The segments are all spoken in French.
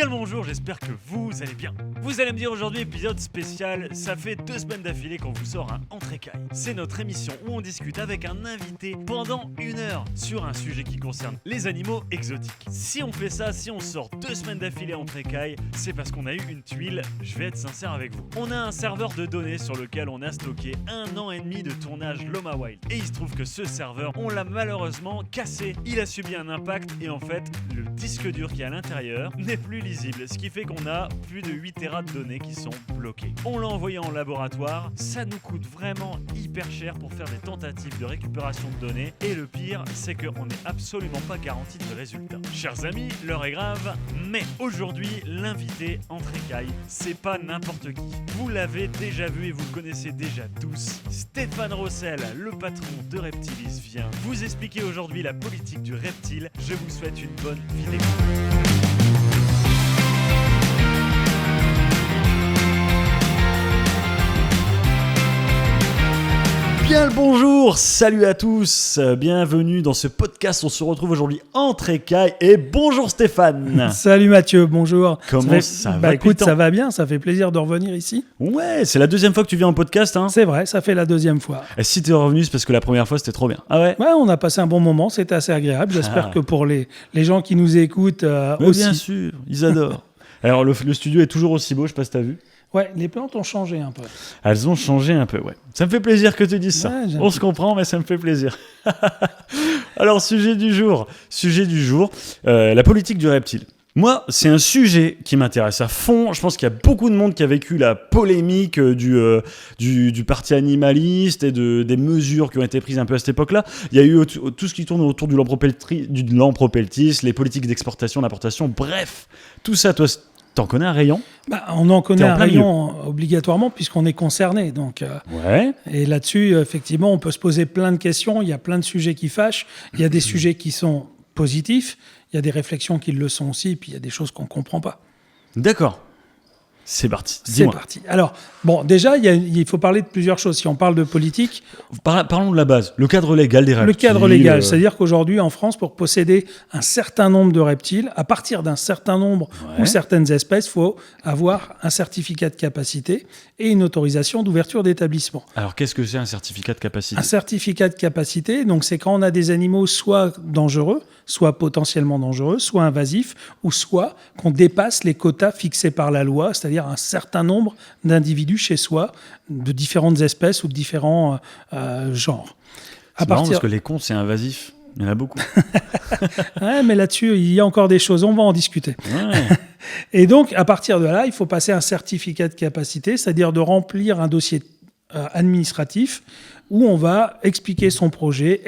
Bien le bonjour, j'espère que vous allez bien. Vous allez me dire aujourd'hui, épisode spécial, ça fait 2 semaines d'affilée qu'on vous sort un Entrecâille. C'est notre émission où on discute avec un invité pendant 1 heure sur un sujet qui concerne les animaux exotiques. Si on fait ça, si on sort 2 semaines d'affilée Entrecâille, c'est parce qu'on a eu une tuile, je vais être sincère avec vous. On a un serveur de données sur lequel on a stocké 1 an et demi de tournage Loma Wild. Et il se trouve que ce serveur, on l'a malheureusement cassé. Il a subi un impact et en fait, le disque dur qui est à l'intérieur n'est plus lisible, ce qui fait qu'on a plus de 8 Tera de données qui sont bloquées. On l'a envoyé en laboratoire, ça nous coûte vraiment hyper cher pour faire des tentatives de récupération de données et le pire, c'est qu'on n'est absolument pas garanti de résultat. Chers amis, l'heure est grave, mais aujourd'hui, l'invité Entrecâille, c'est pas n'importe qui. Vous l'avez déjà vu et vous le connaissez déjà tous. Stéphane Rossel, le patron de Reptilis, vient vous expliquer aujourd'hui la politique du reptile. Je vous souhaite une bonne vidéo. Bien le bonjour, salut à tous, bienvenue dans ce podcast. On se retrouve aujourd'hui Entrecâille et bonjour Stéphane. Salut Mathieu, bonjour. Comment ça va? Écoute, ça va bien, ça fait plaisir de revenir ici. Ouais, c'est la 2e fois que tu viens en podcast, hein. C'est vrai, ça fait la 2e fois. Et si t'es revenu, c'est parce que la première fois c'était trop bien. Ah ouais? Ouais, on a passé un bon moment, c'était assez agréable. J'espère que pour les gens qui nous écoutent aussi. Bien sûr, ils adorent. Alors le studio est toujours aussi beau, je sais pas si t'as vu. Ouais, les plantes ont changé un peu. Elles ont changé un peu, ouais. Ça me fait plaisir que tu dises ça. Ouais, on se comprend, mais ça me fait plaisir. Alors, sujet du jour, la politique du reptile. Moi, c'est un sujet qui m'intéresse à fond. Je pense qu'il y a beaucoup de monde qui a vécu la polémique du parti animaliste et des mesures qui ont été prises un peu à cette époque-là. Il y a eu tout ce qui tourne autour du lampropeltis, les politiques d'exportation, d'importation, bref. Tout ça, toi, t'en connais un rayon? On en connaît un rayon obligatoirement puisqu'on est concerné. Donc, ouais. Et là-dessus, effectivement, on peut se poser plein de questions. Il y a plein de sujets qui fâchent. Il y a des sujets qui sont positifs. Il y a des réflexions qui le sont aussi. Puis il y a des choses qu'on ne comprend pas. D'accord. C'est parti. C'est parti. Alors, bon, déjà, il faut parler de plusieurs choses. Si on parle de politique... Parlons de la base, le cadre légal des reptiles. Le cadre légal, c'est-à-dire qu'aujourd'hui, en France, pour posséder un certain nombre de reptiles, à partir d'un certain nombre ou certaines espèces, il faut avoir un certificat de capacité et une autorisation d'ouverture d'établissement. Alors, qu'est-ce que c'est un certificat de capacité? Un certificat de capacité, donc c'est quand on a des animaux soit dangereux, soit potentiellement dangereux, soit invasifs, ou soit qu'on dépasse les quotas fixés par la loi, c'est-à-dire un certain nombre d'individus chez soi, de différentes espèces ou de différents genres. C'est marrant parce que les cons, c'est invasif. Il y en a beaucoup. Ouais, mais là-dessus, il y a encore des choses. On va en discuter. Ouais. Et donc, à partir de là, il faut passer un certificat de capacité, c'est-à-dire de remplir un dossier administratif où on va expliquer son projet,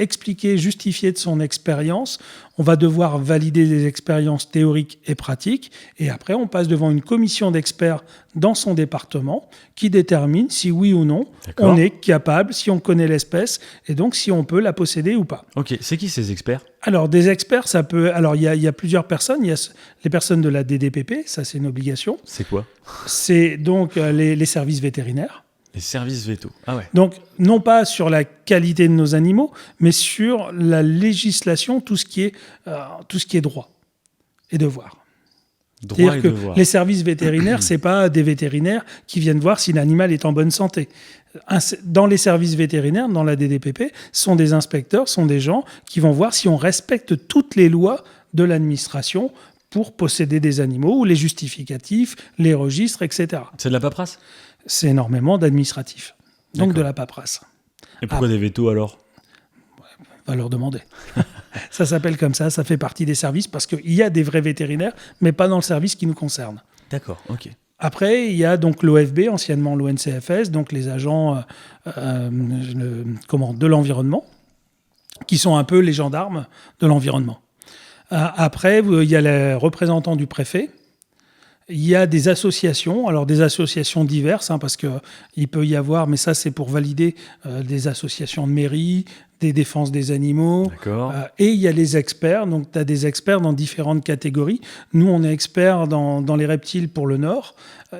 justifier de son expérience. On va devoir valider des expériences théoriques et pratiques. Et après, on passe devant une commission d'experts dans son département qui détermine si oui ou non on est capable, si on connaît l'espèce et donc si on peut la posséder ou pas. Ok, c'est qui ces experts? Alors, des experts, ça peut... Alors, il y a plusieurs personnes. Il y a les personnes de la DDPP, ça c'est une obligation. C'est quoi? C'est donc les services vétérinaires. Les services vétos. Ah ouais. Donc, non pas sur la qualité de nos animaux, mais sur la législation, tout ce qui est droit et devoir. Droit et devoir. Les services vétérinaires, c'est pas des vétérinaires qui viennent voir si l'animal est en bonne santé. Dans les services vétérinaires, dans la DDPP, sont des inspecteurs, sont des gens qui vont voir si on respecte toutes les lois de l'administration pour posséder des animaux, ou les justificatifs, les registres, etc. C'est de la paperasse? C'est énormément d'administratif, donc de la paperasse. Et pourquoi des vétos alors? Va leur demander. Ça s'appelle comme ça fait partie des services, parce qu'il y a des vrais vétérinaires, mais pas dans le service qui nous concerne. D'accord, ok. Après, il y a donc l'OFB, anciennement l'ONCFS, donc les agents de l'environnement, qui sont un peu les gendarmes de l'environnement. Après, il y a les représentants du préfet. Il y a des associations, alors des associations diverses, parce qu'il peut y avoir, mais ça c'est pour valider des associations de mairie, des défenses des animaux. D'accord. Et il y a les experts, donc tu as des experts dans différentes catégories. Nous, on est experts dans les reptiles pour le Nord,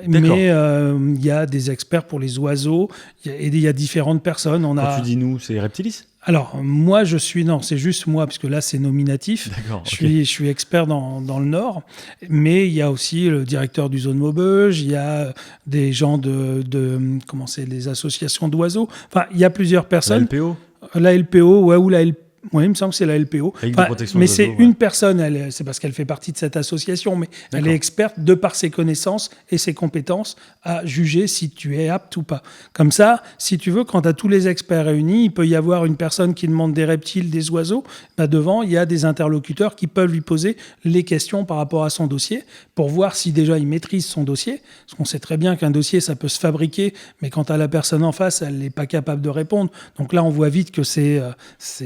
mais il y a des experts pour les oiseaux, et il y a différentes personnes. Quand tu dis nous, c'est Reptilis ? Alors, moi, c'est juste moi, parce que là, c'est nominatif. D'accord. Je suis expert dans le Nord, mais il y a aussi le directeur du zone Maubeuge, il y a des gens des associations d'oiseaux. Enfin, il y a plusieurs La personnes. LPO, La LPO, ouais, ou la LPO. Oui, il me semble que c'est la LPO. Ligue de protection Mais des c'est oiseaux, ouais. une personne, c'est parce qu'elle fait partie de cette association, mais elle D'accord. est experte de par ses connaissances et ses compétences à juger si tu es apte ou pas. Comme ça, si tu veux, quand tu as tous les experts réunis, il peut y avoir une personne qui demande des reptiles, des oiseaux. Bah devant, il y a des interlocuteurs qui peuvent lui poser les questions par rapport à son dossier pour voir si déjà il maîtrise son dossier. Parce qu'on sait très bien qu'un dossier, ça peut se fabriquer, mais quand tu as la personne en face, elle n'est pas capable de répondre. Donc là, on voit vite que c'est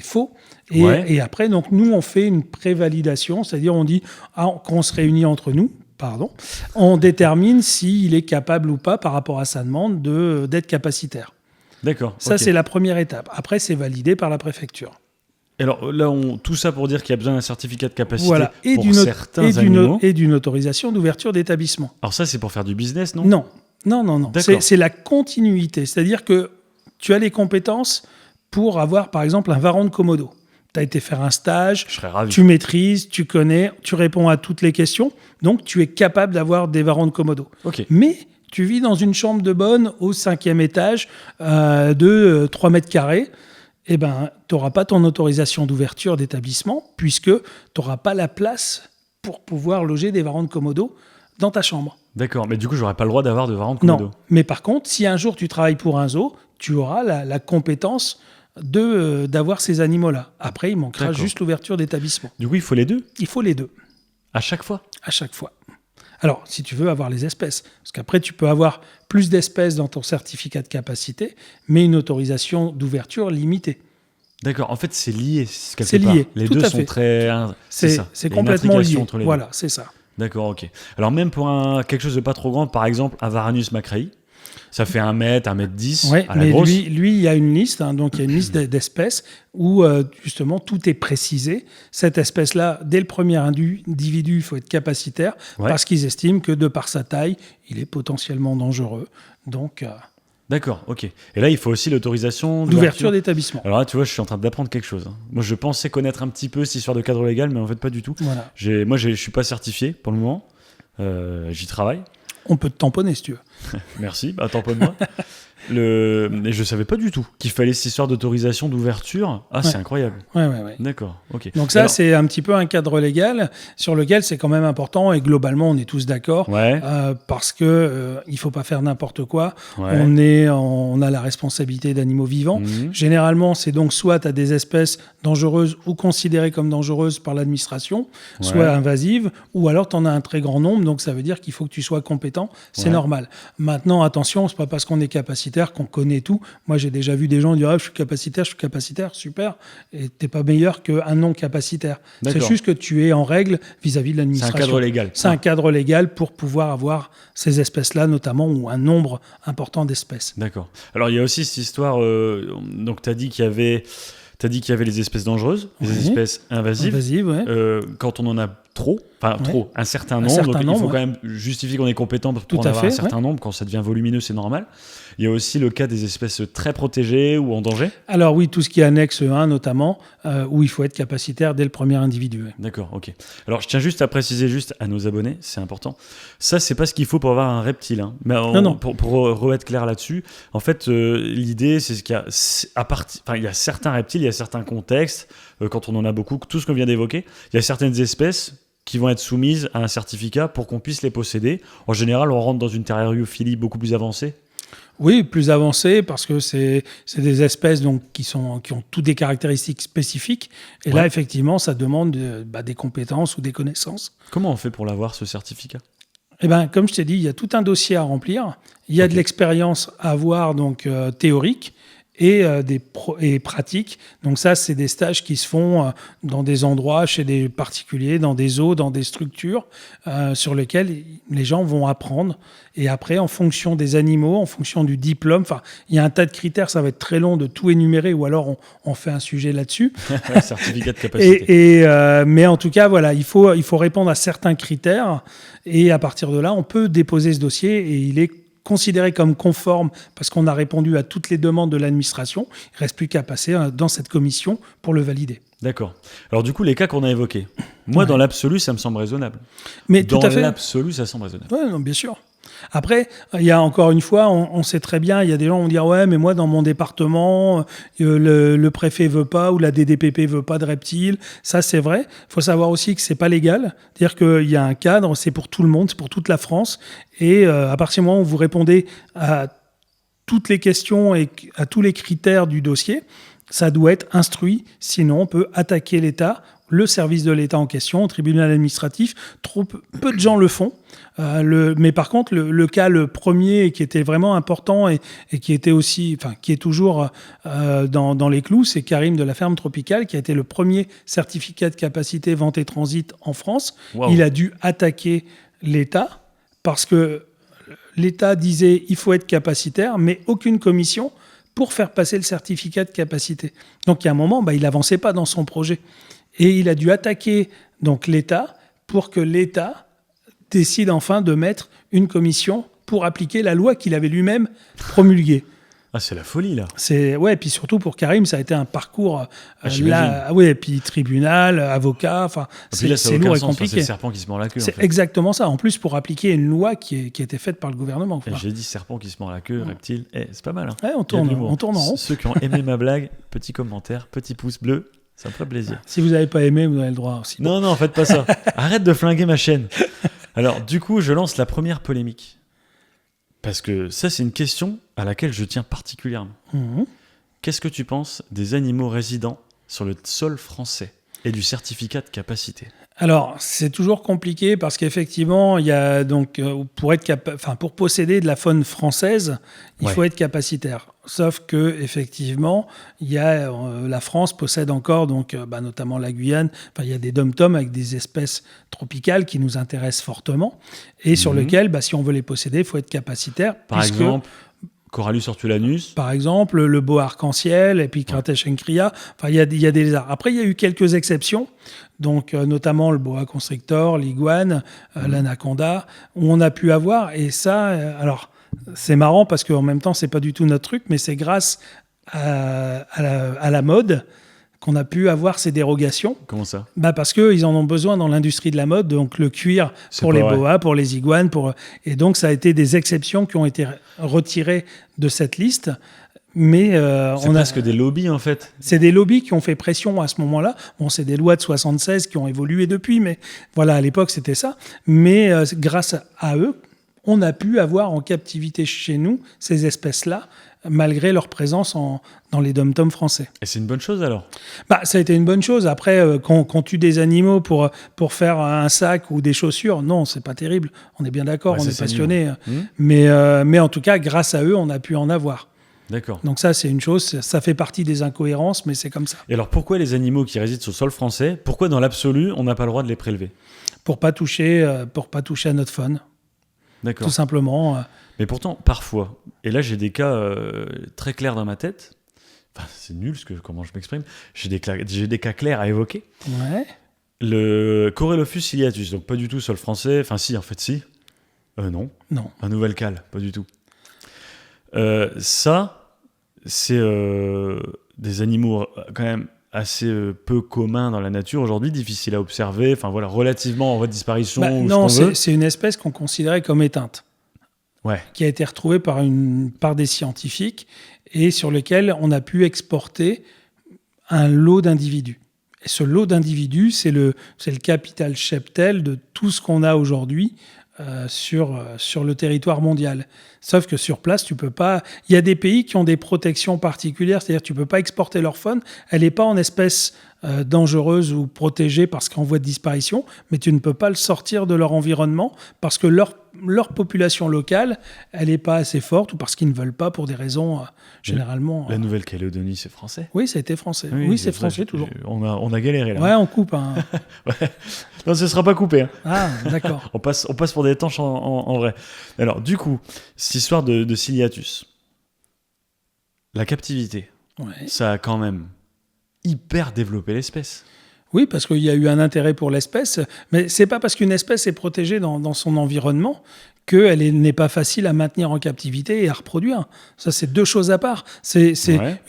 faux. Et après, donc, nous, on fait une prévalidation, c'est-à-dire on dit, quand on se réunit entre nous, on détermine s'il est capable ou pas, par rapport à sa demande, d'être capacitaire. D'accord. Ça, ok. c'est la première étape. Après, c'est validé par la préfecture. Alors là, tout ça pour dire qu'il y a besoin d'un certificat de capacité Voilà. pour certains animaux. Et d'une autorisation d'ouverture d'établissement. Alors ça, c'est pour faire du business, non? Non. D'accord. C'est la continuité. C'est-à-dire que tu as les compétences pour avoir, par exemple, un varan de Komodo. Tu as été faire un stage, Je serais ravi. tu maîtrises, tu connais, tu réponds à toutes les questions, donc tu es capable d'avoir des varans de Komodo. Ok. Mais tu vis dans une chambre de bonne au 5e étage de 3 mètres carrés, eh ben, tu n'auras pas ton autorisation d'ouverture d'établissement puisque tu n'auras pas la place pour pouvoir loger des varans de Komodo dans ta chambre. D'accord. Mais du coup, j'aurais pas le droit d'avoir de varan de Komodo. Non, mais par contre, si un jour tu travailles pour un zoo, tu auras la compétence d'avoir ces animaux-là. Après, il manquera D'accord. juste l'ouverture d'établissement. Du coup, il faut les deux Il faut les deux, à chaque fois. à chaque fois. Alors, si tu veux avoir les espèces, parce qu'après, tu peux avoir plus d'espèces dans ton certificat de capacité, mais une autorisation d'ouverture limitée. D'accord. En fait, c'est lié. C'est quelque part. lié, Les tout deux à sont fait. très. C'est ça. C'est Il y a une complètement intrication lié. entre les deux. Voilà, c'est ça. D'accord, ok. Alors même pour quelque chose de pas trop grand, par exemple un Varanus macrae, ça fait 1 mètre, 1 mètre 10 Ouais, à la mais grosse. lui, il y a une liste, hein, donc il y a une liste d'espèces où justement tout est précisé. Cette espèce-là, dès le premier individu, il faut être capacitaire Ouais. parce qu'ils estiment que de par sa taille, il est potentiellement dangereux. Donc, D'accord, ok. Et là, il faut aussi l'autorisation d'ouverture d'établissement. Alors là, tu vois, je suis en train d'apprendre quelque chose. Moi, je pensais connaître un petit peu cette histoire de cadre légal, mais en fait, pas du tout. Voilà. Moi, je suis pas certifié pour le moment. J'y travaille. On peut te tamponner si tu veux. Merci, tamponne-moi. Et je savais pas du tout qu'il fallait cette histoire d'autorisation d'ouverture. Ah, c'est Ouais. incroyable. Ouais. D'accord, ok. Donc ça, Alors- c'est un petit peu un cadre légal sur lequel c'est quand même important et globalement, on est tous d'accord. Ouais, Parce que il faut pas faire n'importe quoi. ouais. On a la responsabilité d'animaux vivants. Mhm. Généralement, c'est donc soit tu as des espèces dangereuses ou considérées comme dangereuses par l'administration, soit Ouais. invasives, ou alors tu en as un très grand nombre, donc ça veut dire qu'il faut que tu sois compétent, c'est Ouais. normal. Maintenant, attention, c'est pas parce qu'on est capacitaire qu'on connaît tout. Moi, j'ai déjà vu des gens dire « je suis capacitaire, super », et t'es pas meilleur qu'un non-capacitaire. C'est D'accord. juste que tu es en règle vis-à-vis de C'est un l'administration. cadre légal. C'est un cadre légal pour pouvoir avoir ces espèces-là, notamment, ou un nombre important d'espèces. D'accord. Alors, il y a aussi cette histoire. Donc, tu as dit qu'il y avait les espèces dangereuses, les Oui. espèces invasives. Invasive, ouais. Quand on en a trop, un certain Un nombre, certain donc il nombre, faut ouais. quand même justifier qu'on est compétent pour Tout en à avoir fait, un certain nombre. Quand ça devient volumineux, c'est normal. Il y a aussi le cas des espèces très protégées ou en danger. Alors oui, tout ce qui est annexe 1 notamment, où il faut être capacitaire dès le premier individu. Ouais. D'accord, ok. Alors, je tiens juste à préciser à nos abonnés, c'est important. Ça, c'est pas ce qu'il faut pour avoir un reptile. Hein. Mais Non. pour re-être clair là-dessus, en fait, l'idée, c'est qu'il y a, il y a certains reptiles, il y a certains contextes, quand on en a beaucoup, tout ce qu'on vient d'évoquer, il y a certaines espèces qui vont être soumises à un certificat pour qu'on puisse les posséder. En général, on rentre dans une terrariophilie beaucoup plus avancée. Oui, plus avancé parce que c'est des espèces donc, qui ont toutes des caractéristiques spécifiques. Et là, effectivement, ça demande des compétences ou des connaissances. Comment on fait pour l'avoir, ce certificat ? Eh ben, comme je t'ai dit, il y a tout un dossier à remplir. Il y a de l'expérience à avoir, donc théorique, et pratiques. Donc ça, c'est des stages qui se font dans des endroits, chez des particuliers, dans des zoos, dans des structures, sur lesquelles les gens vont apprendre. Et après, en fonction des animaux, en fonction du diplôme, il y a un tas de critères, ça va être très long de tout énumérer, ou alors on fait un sujet là-dessus. Certificat de capacité. Mais en tout cas, voilà, il faut répondre à certains critères, et à partir de là, on peut déposer ce dossier, et il est considéré comme conforme parce qu'on a répondu à toutes les demandes de l'administration. Il ne reste plus qu'à passer dans cette commission pour le valider. D'accord. Alors du coup, les cas qu'on a évoqués, moi, dans l'absolu, ça me semble raisonnable. Mais dans tout à fait. l'absolu, ça semble raisonnable. Oui, non, bien sûr. Après, il y a encore une fois, on sait très bien, il y a des gens qui vont dire « Ouais, mais moi, dans mon département, le préfet veut pas ou la DDPP veut pas de reptiles. » Ça, c'est vrai. Il faut savoir aussi que c'est pas légal. C'est-à-dire qu'il y a un cadre, c'est pour tout le monde, c'est pour toute la France. Et à partir du moment où vous répondez à toutes les questions et à tous les critères du dossier, ça doit être instruit. Sinon, on peut attaquer l'État, le service de l'État en question, au tribunal administratif. Peu de gens le font. Mais par contre, le cas le premier qui était vraiment important et qui était aussi, enfin, qui est toujours dans les clous, c'est Karim de la ferme tropicale, qui a été le premier certificat de capacité vente et transit en France. Wow. Il a dû attaquer l'État parce que l'État disait il faut être capacitaire, mais aucune commission pour faire passer le certificat de capacité. Donc, il y a un moment, il n'avançait pas dans son projet. Et il a dû attaquer donc l'État pour que l'État décide enfin de mettre une commission pour appliquer la loi qu'il avait lui-même promulguée. Ah, c'est la folie, là. Ouais, et puis surtout pour Karim, ça a été un parcours et puis tribunal, avocat, enfin, c'est lourd et compliqué. C'est le serpent qui se mord la queue. C'est exactement ça. En plus, pour appliquer une loi qui a été faite par le gouvernement. J'ai dit serpent qui se mord la queue, reptile. C'est pas mal. Hein. Ouais, on tourne en rond. Ceux qui ont aimé ma blague, petit commentaire, petit pouce bleu. Ça me ferait plaisir. Si vous n'avez pas aimé, vous avez le droit aussi. Non, faites pas ça. Arrête de flinguer ma chaîne. Alors, du coup, je lance la première polémique. Parce que ça, c'est une question à laquelle je tiens particulièrement. Mmh. Qu'est-ce que tu penses des animaux résidents sur le sol français et du certificat de capacité ? Alors, c'est toujours compliqué parce qu'effectivement, il y a donc pour posséder de la faune française, il faut être capacitaire. Sauf que effectivement, la France possède encore donc notamment la Guyane. Il y a des dom-toms avec des espèces tropicales qui nous intéressent fortement et sur lesquelles, si on veut les posséder, il faut être capacitaire. Par exemple, Corallus ortulanus. Par exemple, le boa arc-en-ciel et puis Cratèche encria. Il y a des lézards. Après, il y a eu quelques exceptions. Donc, notamment le boa constrictor, l'iguane, l'anaconda, où on a pu avoir. Et ça, alors, c'est marrant parce qu'en même temps, c'est pas du tout notre truc, mais c'est grâce à la mode qu'on a pu avoir ces dérogations. Comment ça ? Parce qu'ils en ont besoin dans l'industrie de la mode, donc le cuir pour les boas, pour les iguanes. Et donc, ça a été des exceptions qui ont été retirées de cette liste. Mais c'est presque des lobbies, en fait. C'est des lobbies qui ont fait pression à ce moment-là. Bon, c'est des lois de 76 qui ont évolué depuis, mais voilà, à l'époque, c'était ça. Mais grâce à eux, on a pu avoir en captivité chez nous ces espèces-là, malgré leur présence dans les dom-toms français. Et c'est une bonne chose, alors ? Ça a été une bonne chose. Après, qu'on tue des animaux pour faire un sac ou des chaussures, non, c'est pas terrible. On est bien d'accord, on est passionnés. Mais en tout cas, grâce à eux, on a pu en avoir. D'accord. Donc ça, c'est une chose, ça fait partie des incohérences, mais c'est comme ça. Et alors, pourquoi les animaux qui résident sur le sol français, pourquoi dans l'absolu, on n'a pas le droit de les prélever ? Pour pas toucher à notre faune. D'accord. Tout simplement. Mais pourtant, parfois, et là j'ai des cas très clairs dans ma tête, enfin c'est nul comment je m'exprime, j'ai des cas clairs à évoquer. Ouais. Le Corellophus ciliatus, donc pas du tout sol français, enfin si, en fait si. Non. Un nouvel cal, pas du tout. Ça, c'est des animaux quand même assez peu communs dans la nature aujourd'hui, difficiles à observer, enfin voilà, relativement en voie de disparition. Non, c'est une espèce qu'on considérait comme éteinte. Ouais. Qui a été retrouvée par des scientifiques et sur lequel on a pu exporter un lot d'individus. Et ce lot d'individus, c'est le capital cheptel de tout ce qu'on a aujourd'hui sur le territoire mondial. Sauf que sur place, tu peux pas... Il y a des pays qui ont des protections particulières, c'est-à-dire que tu peux pas exporter leur faune. Elle n'est pas en espèce dangereuse ou protégée parce qu'en voie de disparition, mais tu ne peux pas le sortir de leur environnement parce que leur population locale, elle n'est pas assez forte ou parce qu'ils ne veulent pas pour des raisons généralement... La Nouvelle-Calédonie, c'est français ? Oui, ça a été français. Oui, c'est français toujours. On a galéré là. Ouais, on coupe. Ouais. Non, ce ne sera pas coupé. Hein. Ah, d'accord. on passe pour des étanches en vrai. Alors, du coup, cette histoire de ciliatus, la captivité, ça a quand même hyper développé l'espèce. Oui, parce qu'il y a eu un intérêt pour l'espèce, mais c'est pas parce qu'une espèce est protégée dans son environnement qu'elle n'est pas facile à maintenir en captivité et à reproduire. Ça, c'est deux choses à part. C'est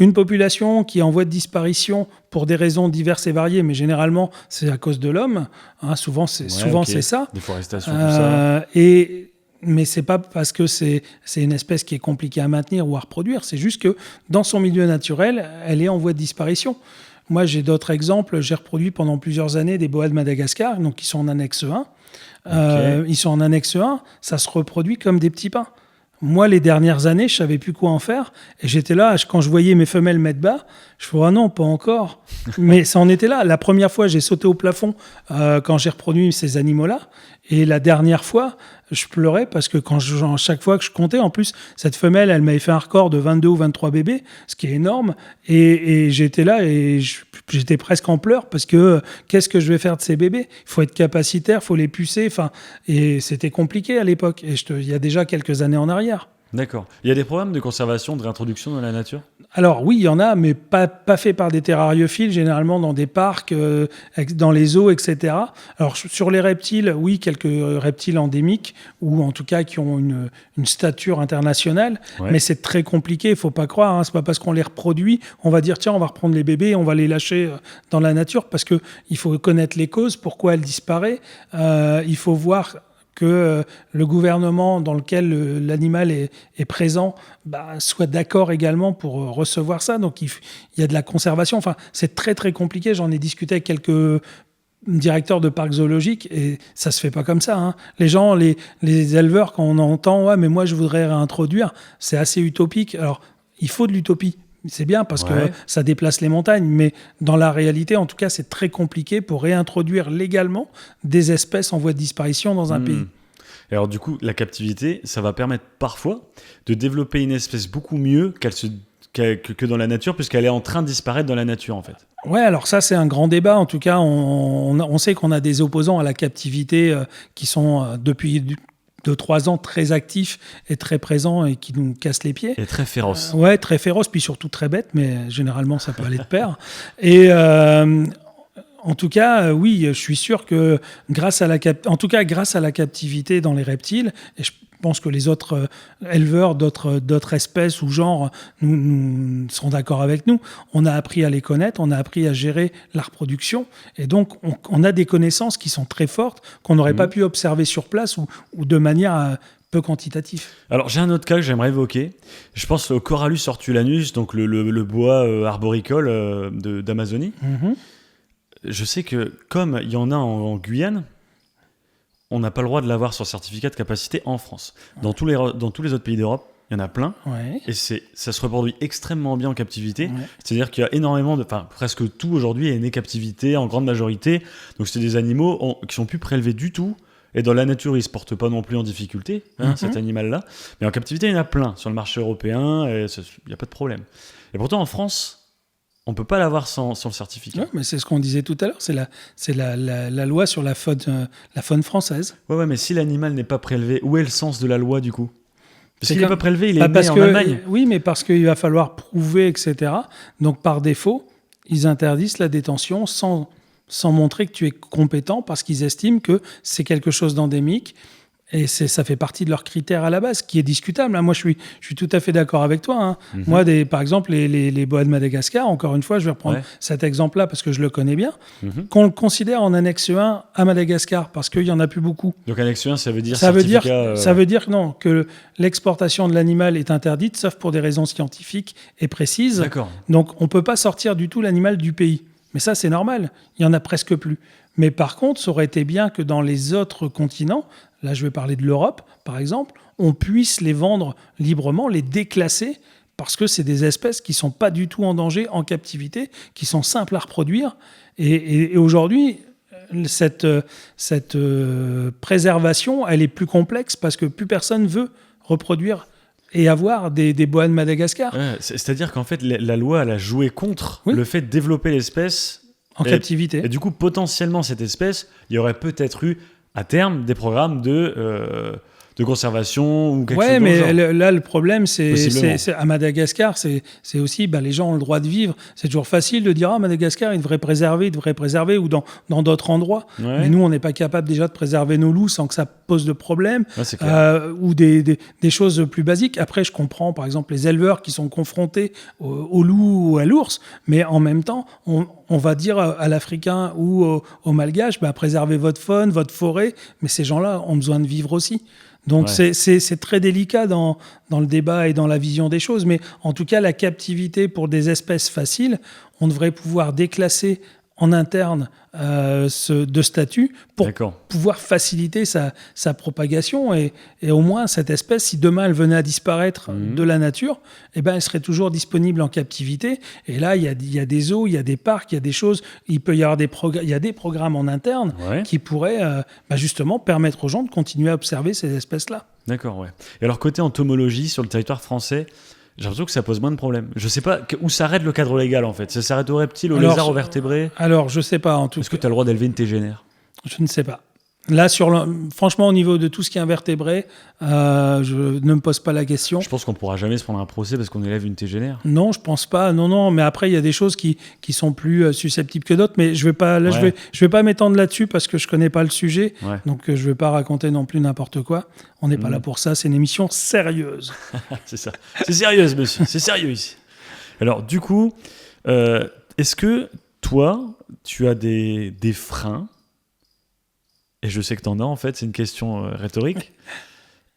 une population qui est en voie de disparition pour des raisons diverses et variées, mais généralement, c'est à cause de l'homme. Hein, souvent, c'est ça. Déforestation, tout ça. Mais c'est pas parce que c'est une espèce qui est compliquée à maintenir ou à reproduire. C'est juste que dans son milieu naturel, elle est en voie de disparition. Moi, j'ai d'autres exemples. J'ai reproduit pendant plusieurs années des boas de Madagascar, donc qui sont en annexe 1. Ils sont en annexe 1, ça se reproduit comme des petits pains. Moi, les dernières années, je savais plus quoi en faire. Et j'étais là, quand je voyais mes femelles mettre bas, je me disais, ah non, pas encore. Mais ça en était là. La première fois, j'ai sauté au plafond quand j'ai reproduit ces animaux-là. Et la dernière fois, je pleurais parce que chaque fois que je comptais, en plus, cette femelle, elle m'avait fait un record de 22 ou 23 bébés, ce qui est énorme. Et j'étais là et j'étais presque en pleurs parce que qu'est-ce que je vais faire de ces bébés ? Il faut être capacitaire, il faut les pucer. Et c'était compliqué à l'époque. Et il y a déjà quelques années en arrière. D'accord. Il y a des programmes de conservation, de réintroduction dans la nature ? Alors oui, il y en a, mais pas fait par des terrariophiles, généralement dans des parcs, dans les zoos, etc. Alors sur les reptiles, oui, quelques reptiles endémiques, ou en tout cas qui ont une stature internationale, mais c'est très compliqué, il ne faut pas croire, hein, c'est pas parce qu'on les reproduit, on va dire tiens, on va reprendre les bébés, on va les lâcher dans la nature, parce qu'il faut connaître les causes, pourquoi elles disparaissent, il faut voir que le gouvernement dans lequel l'animal est présent soit d'accord également pour recevoir ça. Donc il y a de la conservation. Enfin, c'est très très compliqué. J'en ai discuté avec quelques directeurs de parcs zoologiques et ça se fait pas comme ça. Hein. Les gens, les éleveurs, quand on entend « ouais, mais moi je voudrais réintroduire », c'est assez utopique. Alors, il faut de l'utopie. C'est bien parce que ça déplace les montagnes, mais dans la réalité, en tout cas, c'est très compliqué pour réintroduire légalement des espèces en voie de disparition dans un pays. Et alors du coup, la captivité, ça va permettre parfois de développer une espèce beaucoup mieux que dans la nature, puisqu'elle est en train de disparaître dans la nature, en fait. Ouais, alors ça, c'est un grand débat. En tout cas, on sait qu'on a des opposants à la captivité qui sont depuis 2-3 ans très actifs et très présents et qui nous cassent les pieds. Et très féroces. Ouais, très féroces, puis surtout très bêtes, mais généralement ça peut aller de pair. Et en tout cas, oui, je suis sûr que grâce à la captivité dans les reptiles, et je pense que les autres éleveurs d'autres espèces ou genres nous sont d'accord avec nous, on a appris à les connaître, on a appris à gérer la reproduction, et donc on a des connaissances qui sont très fortes qu'on n'aurait pas pu observer sur place ou de manière peu quantitative. Alors j'ai un autre cas que j'aimerais évoquer. Je pense au Corallus hortulanus, donc le bois arboricole d'Amazonie. Mm-hmm. Je sais que comme il y en a en Guyane, on n'a pas le droit de l'avoir sur certificat de capacité en France. Dans tous les autres pays d'Europe, il y en a plein. Ouais. Et ça se reproduit extrêmement bien en captivité. Ouais. C'est-à-dire qu'il y a énormément presque tout aujourd'hui est né captivité en grande majorité. Donc c'est des animaux qui sont plus prélevés du tout. Et dans la nature, ils ne se portent pas non plus en difficulté, cet animal-là. Mais en captivité, il y en a plein sur le marché européen. Il n'y a pas de problème. Et pourtant, en France, on ne peut pas l'avoir sans le certificat. Ouais, mais c'est ce qu'on disait tout à l'heure. C'est la loi sur la faune française. Ouais, mais si l'animal n'est pas prélevé, où est le sens de la loi, du coup ? Parce qu'il n'est pas prélevé, il est né en Allemagne. Oui, mais parce qu'il va falloir prouver, etc. Donc, par défaut, ils interdisent la détention sans montrer que tu es compétent, parce qu'ils estiment que c'est quelque chose d'endémique. Et ça fait partie de leurs critères à la base, qui est discutable. Moi, je suis tout à fait d'accord avec toi. Hein. Mm-hmm. Moi, par exemple, les boas de Madagascar, encore une fois, je vais reprendre cet exemple-là parce que je le connais bien, qu'on le considère en annexe 1 à Madagascar, parce qu'il n'y en a plus beaucoup. Donc annexe 1, ça veut dire ça veut dire que l'exportation de l'animal est interdite, sauf pour des raisons scientifiques et précises. D'accord. Donc, on ne peut pas sortir du tout l'animal du pays. Mais ça, c'est normal. Il n'y en a presque plus. Mais par contre, ça aurait été bien que dans les autres continents, là je vais parler de l'Europe par exemple, on puisse les vendre librement, les déclasser, parce que c'est des espèces qui ne sont pas du tout en danger, en captivité, qui sont simples à reproduire. Et aujourd'hui, cette préservation, elle est plus complexe parce que plus personne veut reproduire et avoir des boas de Madagascar. Ouais, c'est-à-dire qu'en fait, la loi, elle a joué contre le fait de développer l'espèce en captivité. Et du coup, potentiellement, cette espèce, il y aurait peut-être eu, à terme, des programmes de de conservation ou quelque Ouais, chose dans le mais genre. là, le problème, Possiblement. c'est à Madagascar, c'est aussi, les gens ont le droit de vivre. C'est toujours facile de dire, Madagascar, ils devraient préserver, ou dans d'autres endroits. Ouais. Mais nous, on n'est pas capable déjà de préserver nos loups sans que ça pose de problème, Ouais, c'est clair. ou des choses plus basiques. Après, je comprends, par exemple, les éleveurs qui sont confrontés au loup ou à l'ours, mais en même temps, on va dire à l'Africain ou au Malgache, préservez votre faune, votre forêt, mais ces gens-là ont besoin de vivre aussi. Donc Ouais. c'est très délicat dans le débat et dans la vision des choses, mais en tout cas, la captivité pour des espèces faciles, on devrait pouvoir déclasser en interne de statut pour D'accord. pouvoir faciliter sa propagation et au moins cette espèce, si demain elle venait à disparaître de la nature, elle serait toujours disponible en captivité. Et là, il y a des zoos, il y a des parcs, il y a des choses, il peut y avoir il y a des programmes en interne Ouais. qui pourraient justement permettre aux gens de continuer à observer ces espèces-là. D'accord, ouais. Et alors, côté entomologie, sur le territoire français, j'ai l'impression que ça pose moins de problèmes. Je sais pas où s'arrête le cadre légal, en fait. Ça s'arrête aux reptiles, aux lézards, aux vertébrés. Alors, je sais pas, en tout Est-ce que cas, tu as le droit d'élever une tégénère? je ne sais pas. Là, franchement, au niveau de tout ce qui est invertébré, je ne me pose pas la question. Je pense qu'on pourra jamais se prendre un procès parce qu'on élève une tégénère. Non, je pense pas. Non. Mais après, il y a des choses qui sont plus susceptibles que d'autres. Mais je vais pas. Là, Ouais. je vais pas m'étendre là-dessus parce que je connais pas le sujet. Ouais. Donc, je vais pas raconter non plus n'importe quoi. On n'est pas là pour ça. C'est une émission sérieuse. C'est ça. C'est sérieuse, monsieur. C'est sérieux ici. Alors, du coup, est-ce que toi, tu as des freins? Et je sais que tu en as, en fait, c'est une question rhétorique,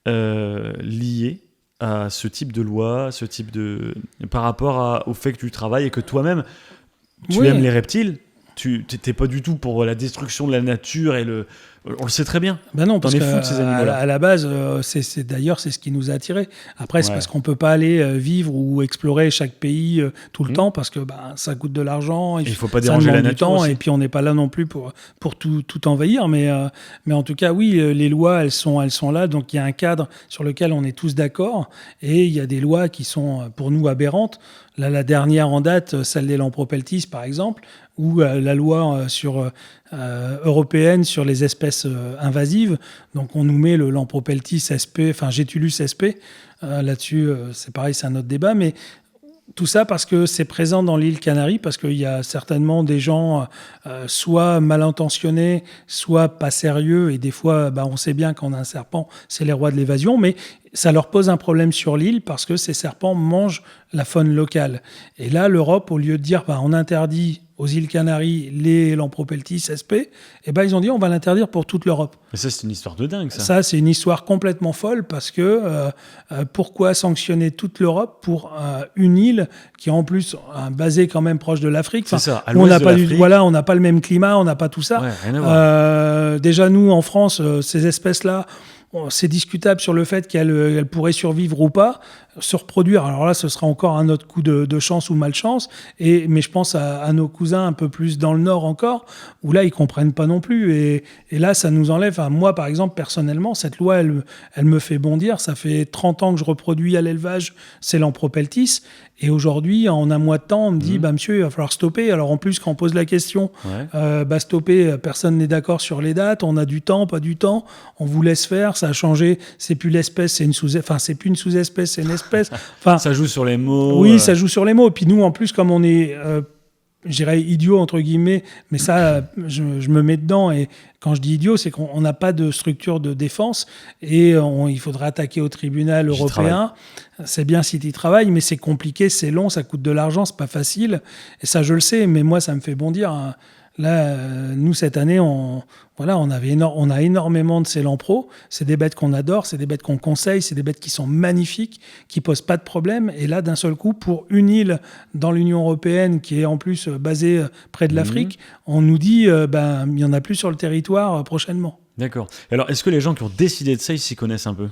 liée à ce type de loi, par rapport au fait que tu travailles et que toi-même, tu Oui. aimes les reptiles, tu n'es pas du tout pour la destruction de la nature on le sait très bien. Ben non, parce es que fou de ces animaux-là. à la base, d'ailleurs, c'est ce qui nous a attirés. Après, c'est Ouais. parce qu'on peut pas aller vivre ou explorer chaque pays tout le temps, parce que ça coûte de l'argent. Et il faut pas ça déranger demande la du nature temps, aussi. et puis on n'est pas là non plus pour tout envahir. Mais en tout cas, oui, les lois, elles sont là. Donc il y a un cadre sur lequel on est tous d'accord, et il y a des lois qui sont pour nous aberrantes. Là, la dernière en date, celle des Lampropeltis, par exemple, ou la loi européenne sur les espèces invasives. Donc, on nous met le Lampropeltis SP, enfin Gétulus SP. Là-dessus, c'est pareil, c'est un autre débat. Mais tout ça parce que c'est présent dans l'île Canaries, parce qu'il y a certainement des gens soit mal intentionnés, soit pas sérieux. Et des fois, on sait bien qu'on a un serpent, c'est les rois de l'évasion. Mais ça leur pose un problème sur l'île parce que ces serpents mangent la faune locale. Et là, l'Europe, au lieu de dire on interdit aux îles Canaries les Lampropeltis SP, ils ont dit on va l'interdire pour toute l'Europe. Mais ça, c'est une histoire de dingue, ça. Ça, c'est une histoire complètement folle parce que pourquoi sanctionner toute l'Europe pour une île qui est en plus basée quand même proche de l'Afrique. C'est ça, à on l'ouest n'a de pas l'Afrique. on n'a pas le même climat, on n'a pas tout ça. Ouais, rien à voir. Déjà, nous, en France, ces espèces-là, c'est discutable sur le fait qu'elles pourraient survivre ou pas, se reproduire. Alors là, ce sera encore un autre coup de chance ou malchance. Mais je pense à nos cousins un peu plus dans le nord encore, où là, ils comprennent pas non plus. Et là, ça nous enlève. Moi, par exemple, personnellement, cette loi, elle me fait bondir. Ça fait 30 ans que je reproduis à l'élevage ces Lampropeltis. Et aujourd'hui, en un mois de temps, on me dit, monsieur, il va falloir stopper. Alors en plus, quand on pose la question, stopper, personne n'est d'accord sur les dates. On a du temps, pas du temps. On vous laisse faire. Ça a changé. C'est plus l'espèce, c'est c'est plus une sous-espèce, c'est une espèce. Ça joue sur les mots. Oui, ça joue sur les mots. Et puis nous, en plus, comme on est, je dirais, idiot, entre guillemets, mais ça, je me mets dedans. Et quand je dis idiot, c'est qu'on n'a pas de structure de défense et il faudrait attaquer au tribunal européen. C'est bien si tu y travailles, mais c'est compliqué, c'est long, ça coûte de l'argent, c'est pas facile. Et ça, je le sais, mais moi, ça me fait bondir. Là, nous, cette année, on a énormément de ces lampros. C'est des bêtes qu'on adore, c'est des bêtes qu'on conseille, c'est des bêtes qui sont magnifiques, qui posent pas de problème. Et là, d'un seul coup, pour une île dans l'Union européenne qui est en plus basée près de l'Afrique, on nous dit il y en a plus sur le territoire prochainement. D'accord. Alors, est-ce que les gens qui ont décidé de ça, ils s'y connaissent un peu?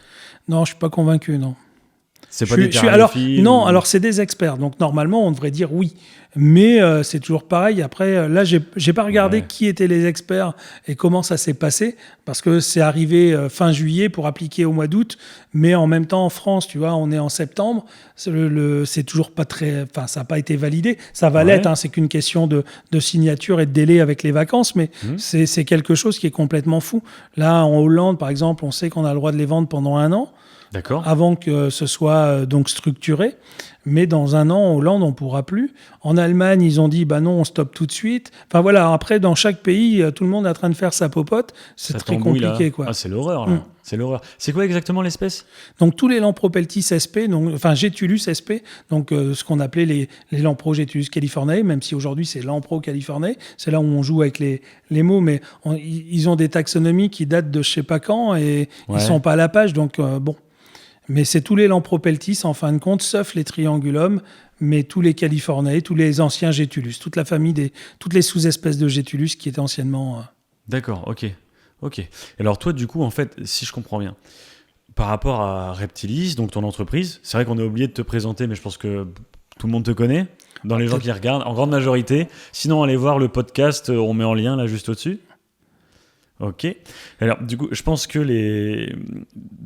Non, je suis pas convaincu, non. C'est pas des terranophiles Non, alors c'est des experts. Donc normalement, on devrait dire oui. Mais c'est toujours pareil. Après, là, j'ai pas regardé qui étaient les experts et comment ça s'est passé, parce que c'est arrivé fin juillet pour appliquer au mois d'août. Mais en même temps, en France, tu vois, on est en septembre. C'est toujours pas très... Enfin, ça n'a pas été validé. Ça va l'être, hein, c'est qu'une question de signature et de délai avec les vacances, mais c'est quelque chose qui est complètement fou. Là, en Hollande, par exemple, on sait qu'on a le droit de les vendre pendant 1 an. D'accord. Avant que ce soit donc structuré. Mais dans 1 an, en Hollande, on ne pourra plus. En Allemagne, ils ont dit, non, on stoppe tout de suite. Enfin voilà, après, dans chaque pays, tout le monde est en train de faire sa popote. C'est très compliqué, là. quoi. Ah, c'est l'horreur, là. C'est l'horreur. C'est quoi exactement l'espèce ? Donc, tous les Lampropeltis sp, Getulus sp, donc ce qu'on appelait les Lamprogetulus californiae, même si aujourd'hui, c'est Lampro californiae. C'est là où on joue avec les mots, mais ils ont des taxonomies qui datent de je ne sais pas quand et ils ne sont pas à la page, donc bon. Mais c'est tous les Lampropeltis, en fin de compte, sauf les Triangulum, mais tous les Californiae, tous les anciens Getulus, toute la famille toutes les sous-espèces de Getulus qui étaient anciennement... D'accord, ok. Et alors toi, du coup, en fait, si je comprends bien, par rapport à Reptilis, donc ton entreprise, c'est vrai qu'on a oublié de te présenter, mais je pense que tout le monde te connaît, dans les gens qui regardent, en grande majorité. Sinon, allez voir le podcast, on met en lien là juste au-dessus. Ok. Alors, du coup, je pense que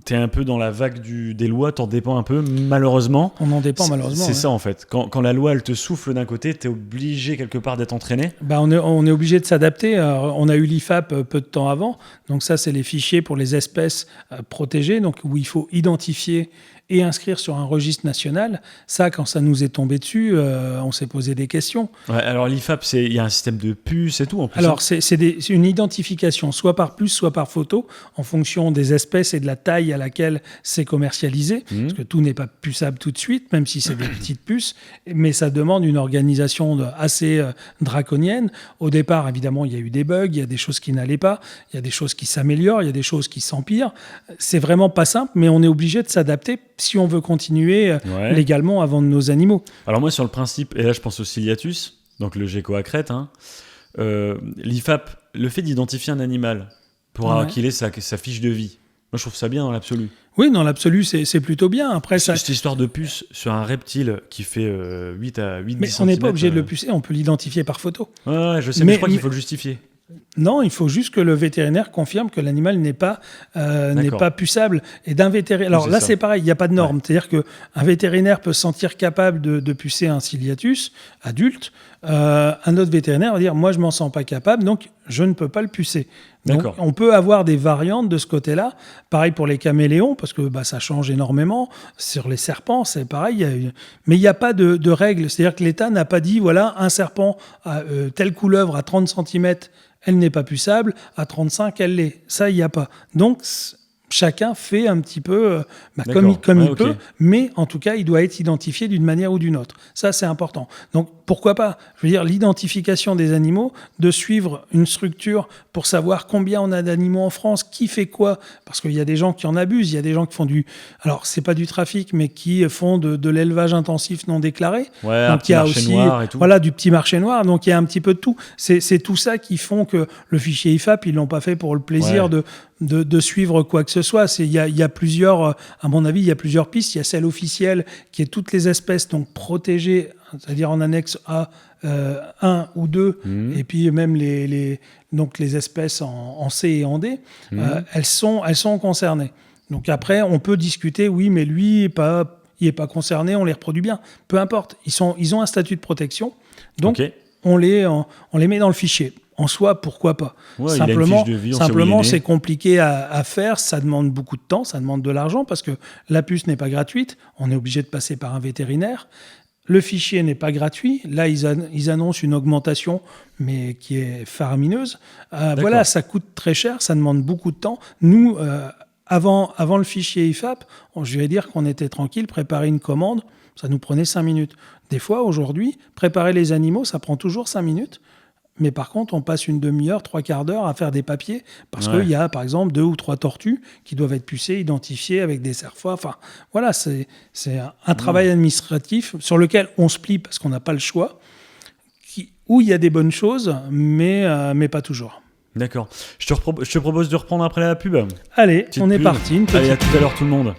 t'es un peu dans la vague des lois, t'en dépends un peu, malheureusement. On en dépend, malheureusement. C'est ça, en fait. Quand la loi, elle te souffle d'un côté, t'es obligé, quelque part, d'être entraîné. On est obligé de s'adapter. On a eu l'IFAP peu de temps avant. Donc ça, c'est les fichiers pour les espèces protégées, donc où il faut identifier et inscrire sur un registre national. Ça, quand ça nous est tombé dessus, on s'est posé des questions. Ouais, alors l'IFAP, il y a un système de puces et tout en plus. Alors, c'est une identification, soit par puce, soit par photo, en fonction des espèces et de la taille à laquelle c'est commercialisé, parce que tout n'est pas puçable tout de suite, même si c'est des petites puces, mais ça demande une organisation assez draconienne. Au départ, évidemment, il y a eu des bugs, il y a des choses qui n'allaient pas, il y a des choses qui s'améliorent, il y a des choses qui s'empirent. C'est vraiment pas simple, mais on est obligé de s'adapter si on veut continuer légalement à vendre nos animaux. Alors moi, sur le principe, et là je pense au Ciliatus, donc le gecko à crête, l'IFAP, le fait d'identifier un animal pour qu'il ait sa fiche de vie, moi je trouve ça bien dans l'absolu. Oui, dans l'absolu, c'est plutôt bien. Après, cette histoire de puce sur un reptile qui fait 8 à 8 mais 10 on n'est cm, pas obligé de le pucer, on peut l'identifier par photo. Ouais, je sais, mais je crois qu'il faut le justifier. Non, il faut juste que le vétérinaire confirme que l'animal n'est pas puçable. Et d'un vétérinaire. Alors là, c'est pareil, il n'y a pas de norme. C'est-à-dire qu'un vétérinaire peut se sentir capable de pucer un Ciliatus adulte. Un autre vétérinaire va dire moi, je ne m'en sens pas capable, donc je ne peux pas le pucer. Donc, on peut avoir des variantes de ce côté-là. Pareil pour les caméléons, parce que ça change énormément. Sur les serpents, c'est pareil. Mais il n'y a pas de règle. C'est-à-dire que l'État n'a pas dit voilà, un serpent, telle couleuvre à 30 cm, elle n'est pas puçable, à 35, elle l'est. Ça, il n'y a pas. Donc, chacun fait un petit peu comme il peut, mais en tout cas, il doit être identifié d'une manière ou d'une autre. Ça, c'est important. Donc, pourquoi pas ? Je veux dire, l'identification des animaux, de suivre une structure pour savoir combien on a d'animaux en France, qui fait quoi, parce qu'il y a des gens qui en abusent, il y a des gens qui font alors, c'est pas du trafic, mais qui font de l'élevage intensif non déclaré. Ouais, donc, il y a aussi du petit marché noir, donc il y a un petit peu de tout. C'est tout ça qui font que le fichier IFAP, ils l'ont pas fait pour le plaisir de suivre quoi que ce soit. Il y a plusieurs, à mon avis, il y a plusieurs pistes. Il y a celle officielle qui est toutes les espèces donc protégées, c'est-à-dire en annexe A 1 ou 2, et puis même les espèces en C et en D, elles sont concernées. Donc après, on peut discuter, oui, mais lui, il n'est pas concerné, on les reproduit bien. Peu importe, ils ont un statut de protection, donc on les met dans le fichier. En soi, pourquoi pas ? Simplement, c'est compliqué à faire, ça demande beaucoup de temps, ça demande de l'argent, parce que la puce n'est pas gratuite, on est obligé de passer par un vétérinaire. Le fichier n'est pas gratuit. Là, ils annoncent une augmentation, mais qui est faramineuse. Voilà, ça coûte très cher, ça demande beaucoup de temps. Nous, avant le fichier IFAP, je vais dire qu'on était tranquille, préparer une commande, ça nous prenait 5 minutes. Des fois, aujourd'hui, préparer les animaux, ça prend toujours 5 minutes. Mais par contre, on passe une demi-heure, 3/4 d'heure à faire des papiers parce qu'il y a, par exemple, 2 ou 3 tortues qui doivent être pucées, identifiées avec des serre-fois. Enfin, voilà, c'est un travail administratif sur lequel on se plie parce qu'on n'a pas le choix, où il y a des bonnes choses, mais pas toujours. D'accord. Je te propose de reprendre après la pub. Allez, on est parti. Allez, à tout à l'heure tout le monde.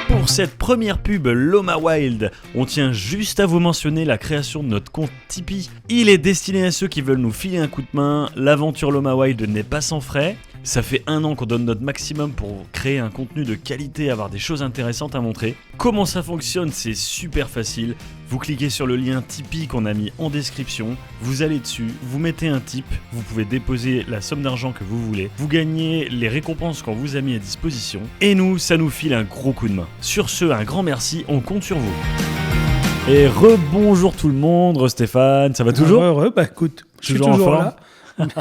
Pour Pour cette première pub Loma Wild, on tient juste à vous mentionner la création de notre compte Tipeee. Il est destiné à ceux qui veulent nous filer un coup de main. L'aventure Loma Wild n'est pas sans frais. Ça fait 1 an qu'on donne notre maximum pour créer un contenu de qualité, avoir des choses intéressantes à montrer. Comment ça fonctionne? C'est super facile. Vous cliquez sur le lien Tipeee qu'on a mis en description, vous allez dessus, vous mettez un tip, vous pouvez déposer la somme d'argent que vous voulez, vous gagnez les récompenses qu'on vous a mis à disposition, et nous, ça nous file un gros coup de main. Sur ce, un grand merci, on compte sur vous. Et rebonjour tout le monde, Stéphane, ça va toujours? Heureux, bah écoute, je suis toujours là,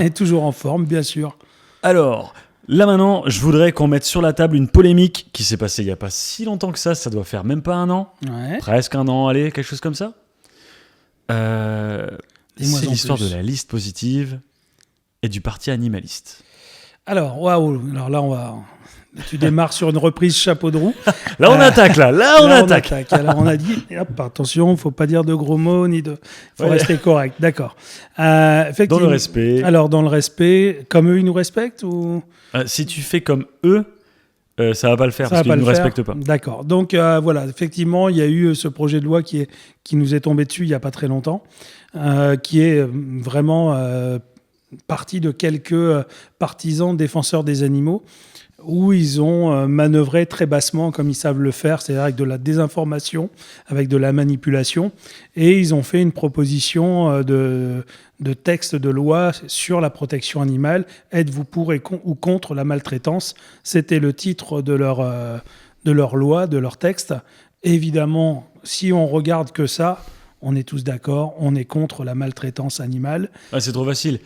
et toujours en forme, bien sûr. Alors, là maintenant, je voudrais qu'on mette sur la table une polémique qui s'est passée il n'y a pas si longtemps que ça doit faire même pas 1 an, presque 1 an, allez, quelque chose comme ça. C'est l'histoire de la liste positive et du parti animaliste. Alors, waouh, alors là, tu démarres sur une reprise chapeau de roue. Là, on attaque, là, on attaque. Alors, on a dit, hop, attention, il ne faut pas dire de gros mots, il faut rester correct, d'accord. Effectivement, dans le respect. Alors, dans le respect, comme eux, ils nous respectent ou... Si tu fais comme eux, ça ne va pas le faire parce qu'ils ne nous respectent pas. D'accord, donc voilà, effectivement, il y a eu ce projet de loi qui nous est tombé dessus il n'y a pas très longtemps, qui est vraiment parti de quelques partisans défenseurs des animaux, où ils ont manœuvré très bassement comme ils savent le faire, c'est-à-dire avec de la désinformation, avec de la manipulation, et ils ont fait une proposition de texte de loi sur la protection animale. Êtes-vous pour ou contre la maltraitance? C'était le titre de leur loi, de leur texte. Évidemment, si on regarde que ça, on est tous d'accord, on est contre la maltraitance animale. Ah, c'est trop facile.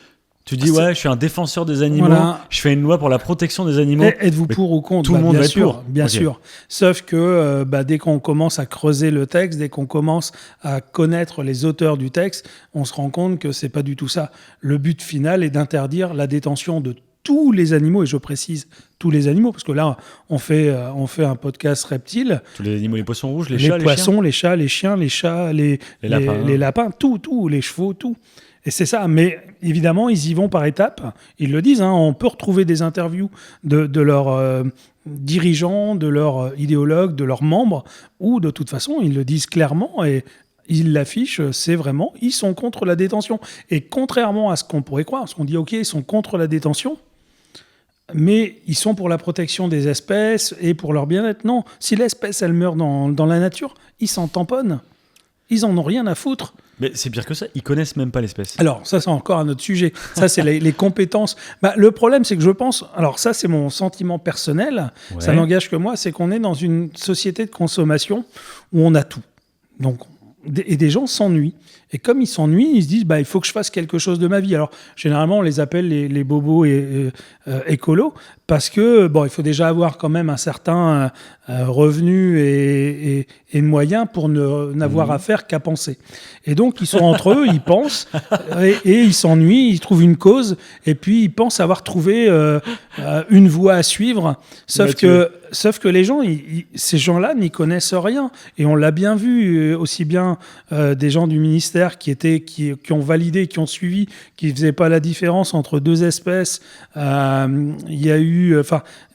Tu dis, je suis un défenseur des animaux, voilà. Je fais une loi pour la protection des animaux. Êtes-vous pour ou contre? Tout le monde va être pour. Bien sûr. Sauf que dès qu'on commence à creuser le texte, dès qu'on commence à connaître les auteurs du texte, on se rend compte que c'est pas du tout ça. Le but final est d'interdire la détention de tous les animaux, et je précise tous les animaux, parce que là, on fait un podcast reptile. Tous les animaux, les poissons rouges, les poissons, les chats, les chiens, les chats, les lapins, tout, les chevaux, tout. Et c'est ça, mais évidemment, ils y vont par étapes. Ils le disent, on peut retrouver des interviews de leurs dirigeants, de leurs idéologues, de leurs membres, où de toute façon, ils le disent clairement et ils l'affichent, c'est vraiment, ils sont contre la détention. Et contrairement à ce qu'on pourrait croire, parce qu'on dit, OK, ils sont contre la détention, mais ils sont pour la protection des espèces et pour leur bien-être. Non, si l'espèce, elle meurt dans la nature, ils s'en tamponnent. Ils en ont rien à foutre. Mais c'est pire que ça, ils connaissent même pas l'espèce. Alors, ça, c'est encore un autre sujet. Ça, c'est les compétences. Le problème, c'est que je pense... Alors, ça, c'est mon sentiment personnel. Ouais. Ça n'engage que moi. C'est qu'on est dans une société de consommation où on a tout. Donc, et des gens s'ennuient. Et comme ils s'ennuient, ils se disent, il faut que je fasse quelque chose de ma vie. Alors, généralement, on les appelle les bobos écolos, parce que, il faut déjà avoir quand même un certain revenu et moyens pour n'avoir affaire qu'à penser. Et donc, ils sont entre eux, ils pensent, et ils s'ennuient, ils trouvent une cause, et puis ils pensent avoir trouvé une voie à suivre. Sauf que les gens, ces gens-là n'y connaissent rien. Et on l'a bien vu, aussi bien des gens du ministère qui ont validé, qui ont suivi, qui ne faisaient pas la différence entre deux espèces. Il y a eu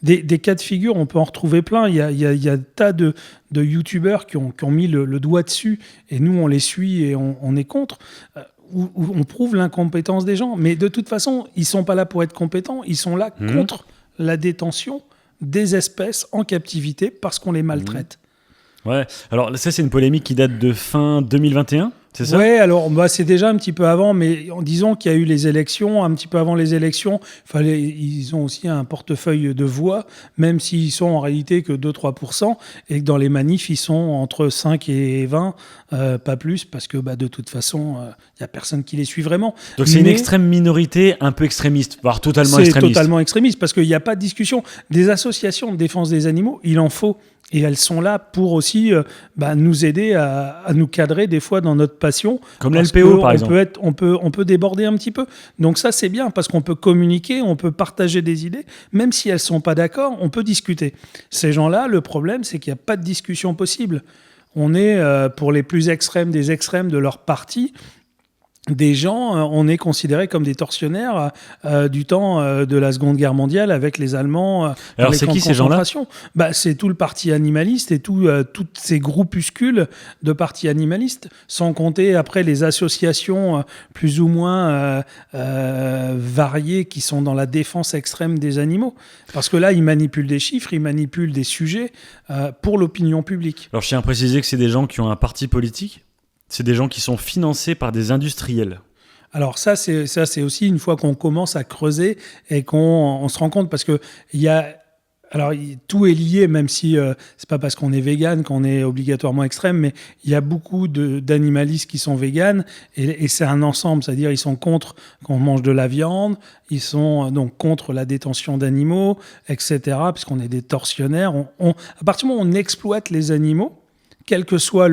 des cas de figure, on peut en retrouver plein. Il y a un tas de youtubeurs qui ont mis le doigt dessus, et nous, on les suit et on est contre. Où on prouve l'incompétence des gens. Mais de toute façon, ils ne sont pas là pour être compétents, ils sont là contre la détention des espèces en captivité parce qu'on les maltraite. Ouais, alors ça, c'est une polémique qui date de fin 2021. C'est ça ? Ouais, alors c'est déjà un petit peu avant, mais disons qu'il y a eu les élections, un petit peu avant les élections, ils ont aussi un portefeuille de voix, même s'ils sont en réalité que 2-3%, et que dans les manifs, ils sont entre 5 et 20, pas plus, parce que de toute façon, il n'y a personne qui les suit vraiment. Donc c'est une extrême minorité un peu extrémiste, voire totalement extrémiste. C'est totalement extrémiste, parce qu'il n'y a pas de discussion. Des associations de défense des animaux, il en faut. Et elles sont là pour aussi nous aider à nous cadrer des fois dans notre passion. Comme l'LPO, par exemple. On peut déborder un petit peu. Donc ça, c'est bien parce qu'on peut communiquer, on peut partager des idées. Même si elles ne sont pas d'accord, on peut discuter. Ces gens-là, le problème, c'est qu'il n'y a pas de discussion possible. On est pour les plus extrêmes des extrêmes de leur parti. des gens, on est considérés comme des tortionnaires du temps de la Seconde Guerre mondiale avec les Allemands. Alors, les c'est camps qui de ces gens-là ? concentration. C'est tout le parti animaliste et toutes ces groupuscules de partis animalistes, sans compter après les associations plus ou moins variées qui sont dans la défense extrême des animaux. Parce que là, ils manipulent des chiffres, ils manipulent des sujets pour l'opinion publique. Alors, je tiens à préciser que c'est des gens qui ont un parti politique. C'est des gens qui sont financés par des industriels. Alors ça, c'est aussi une fois qu'on commence à creuser et qu'on se rend compte, parce que tout est lié, même si c'est pas parce qu'on est vegan qu'on est obligatoirement extrême, mais il y a beaucoup d'animalistes qui sont véganes et c'est un ensemble, c'est-à-dire ils sont contre qu'on mange de la viande, ils sont donc contre la détention d'animaux, etc., puisqu'on est des tortionnaires. À partir du moment où on exploite les animaux, quel que soit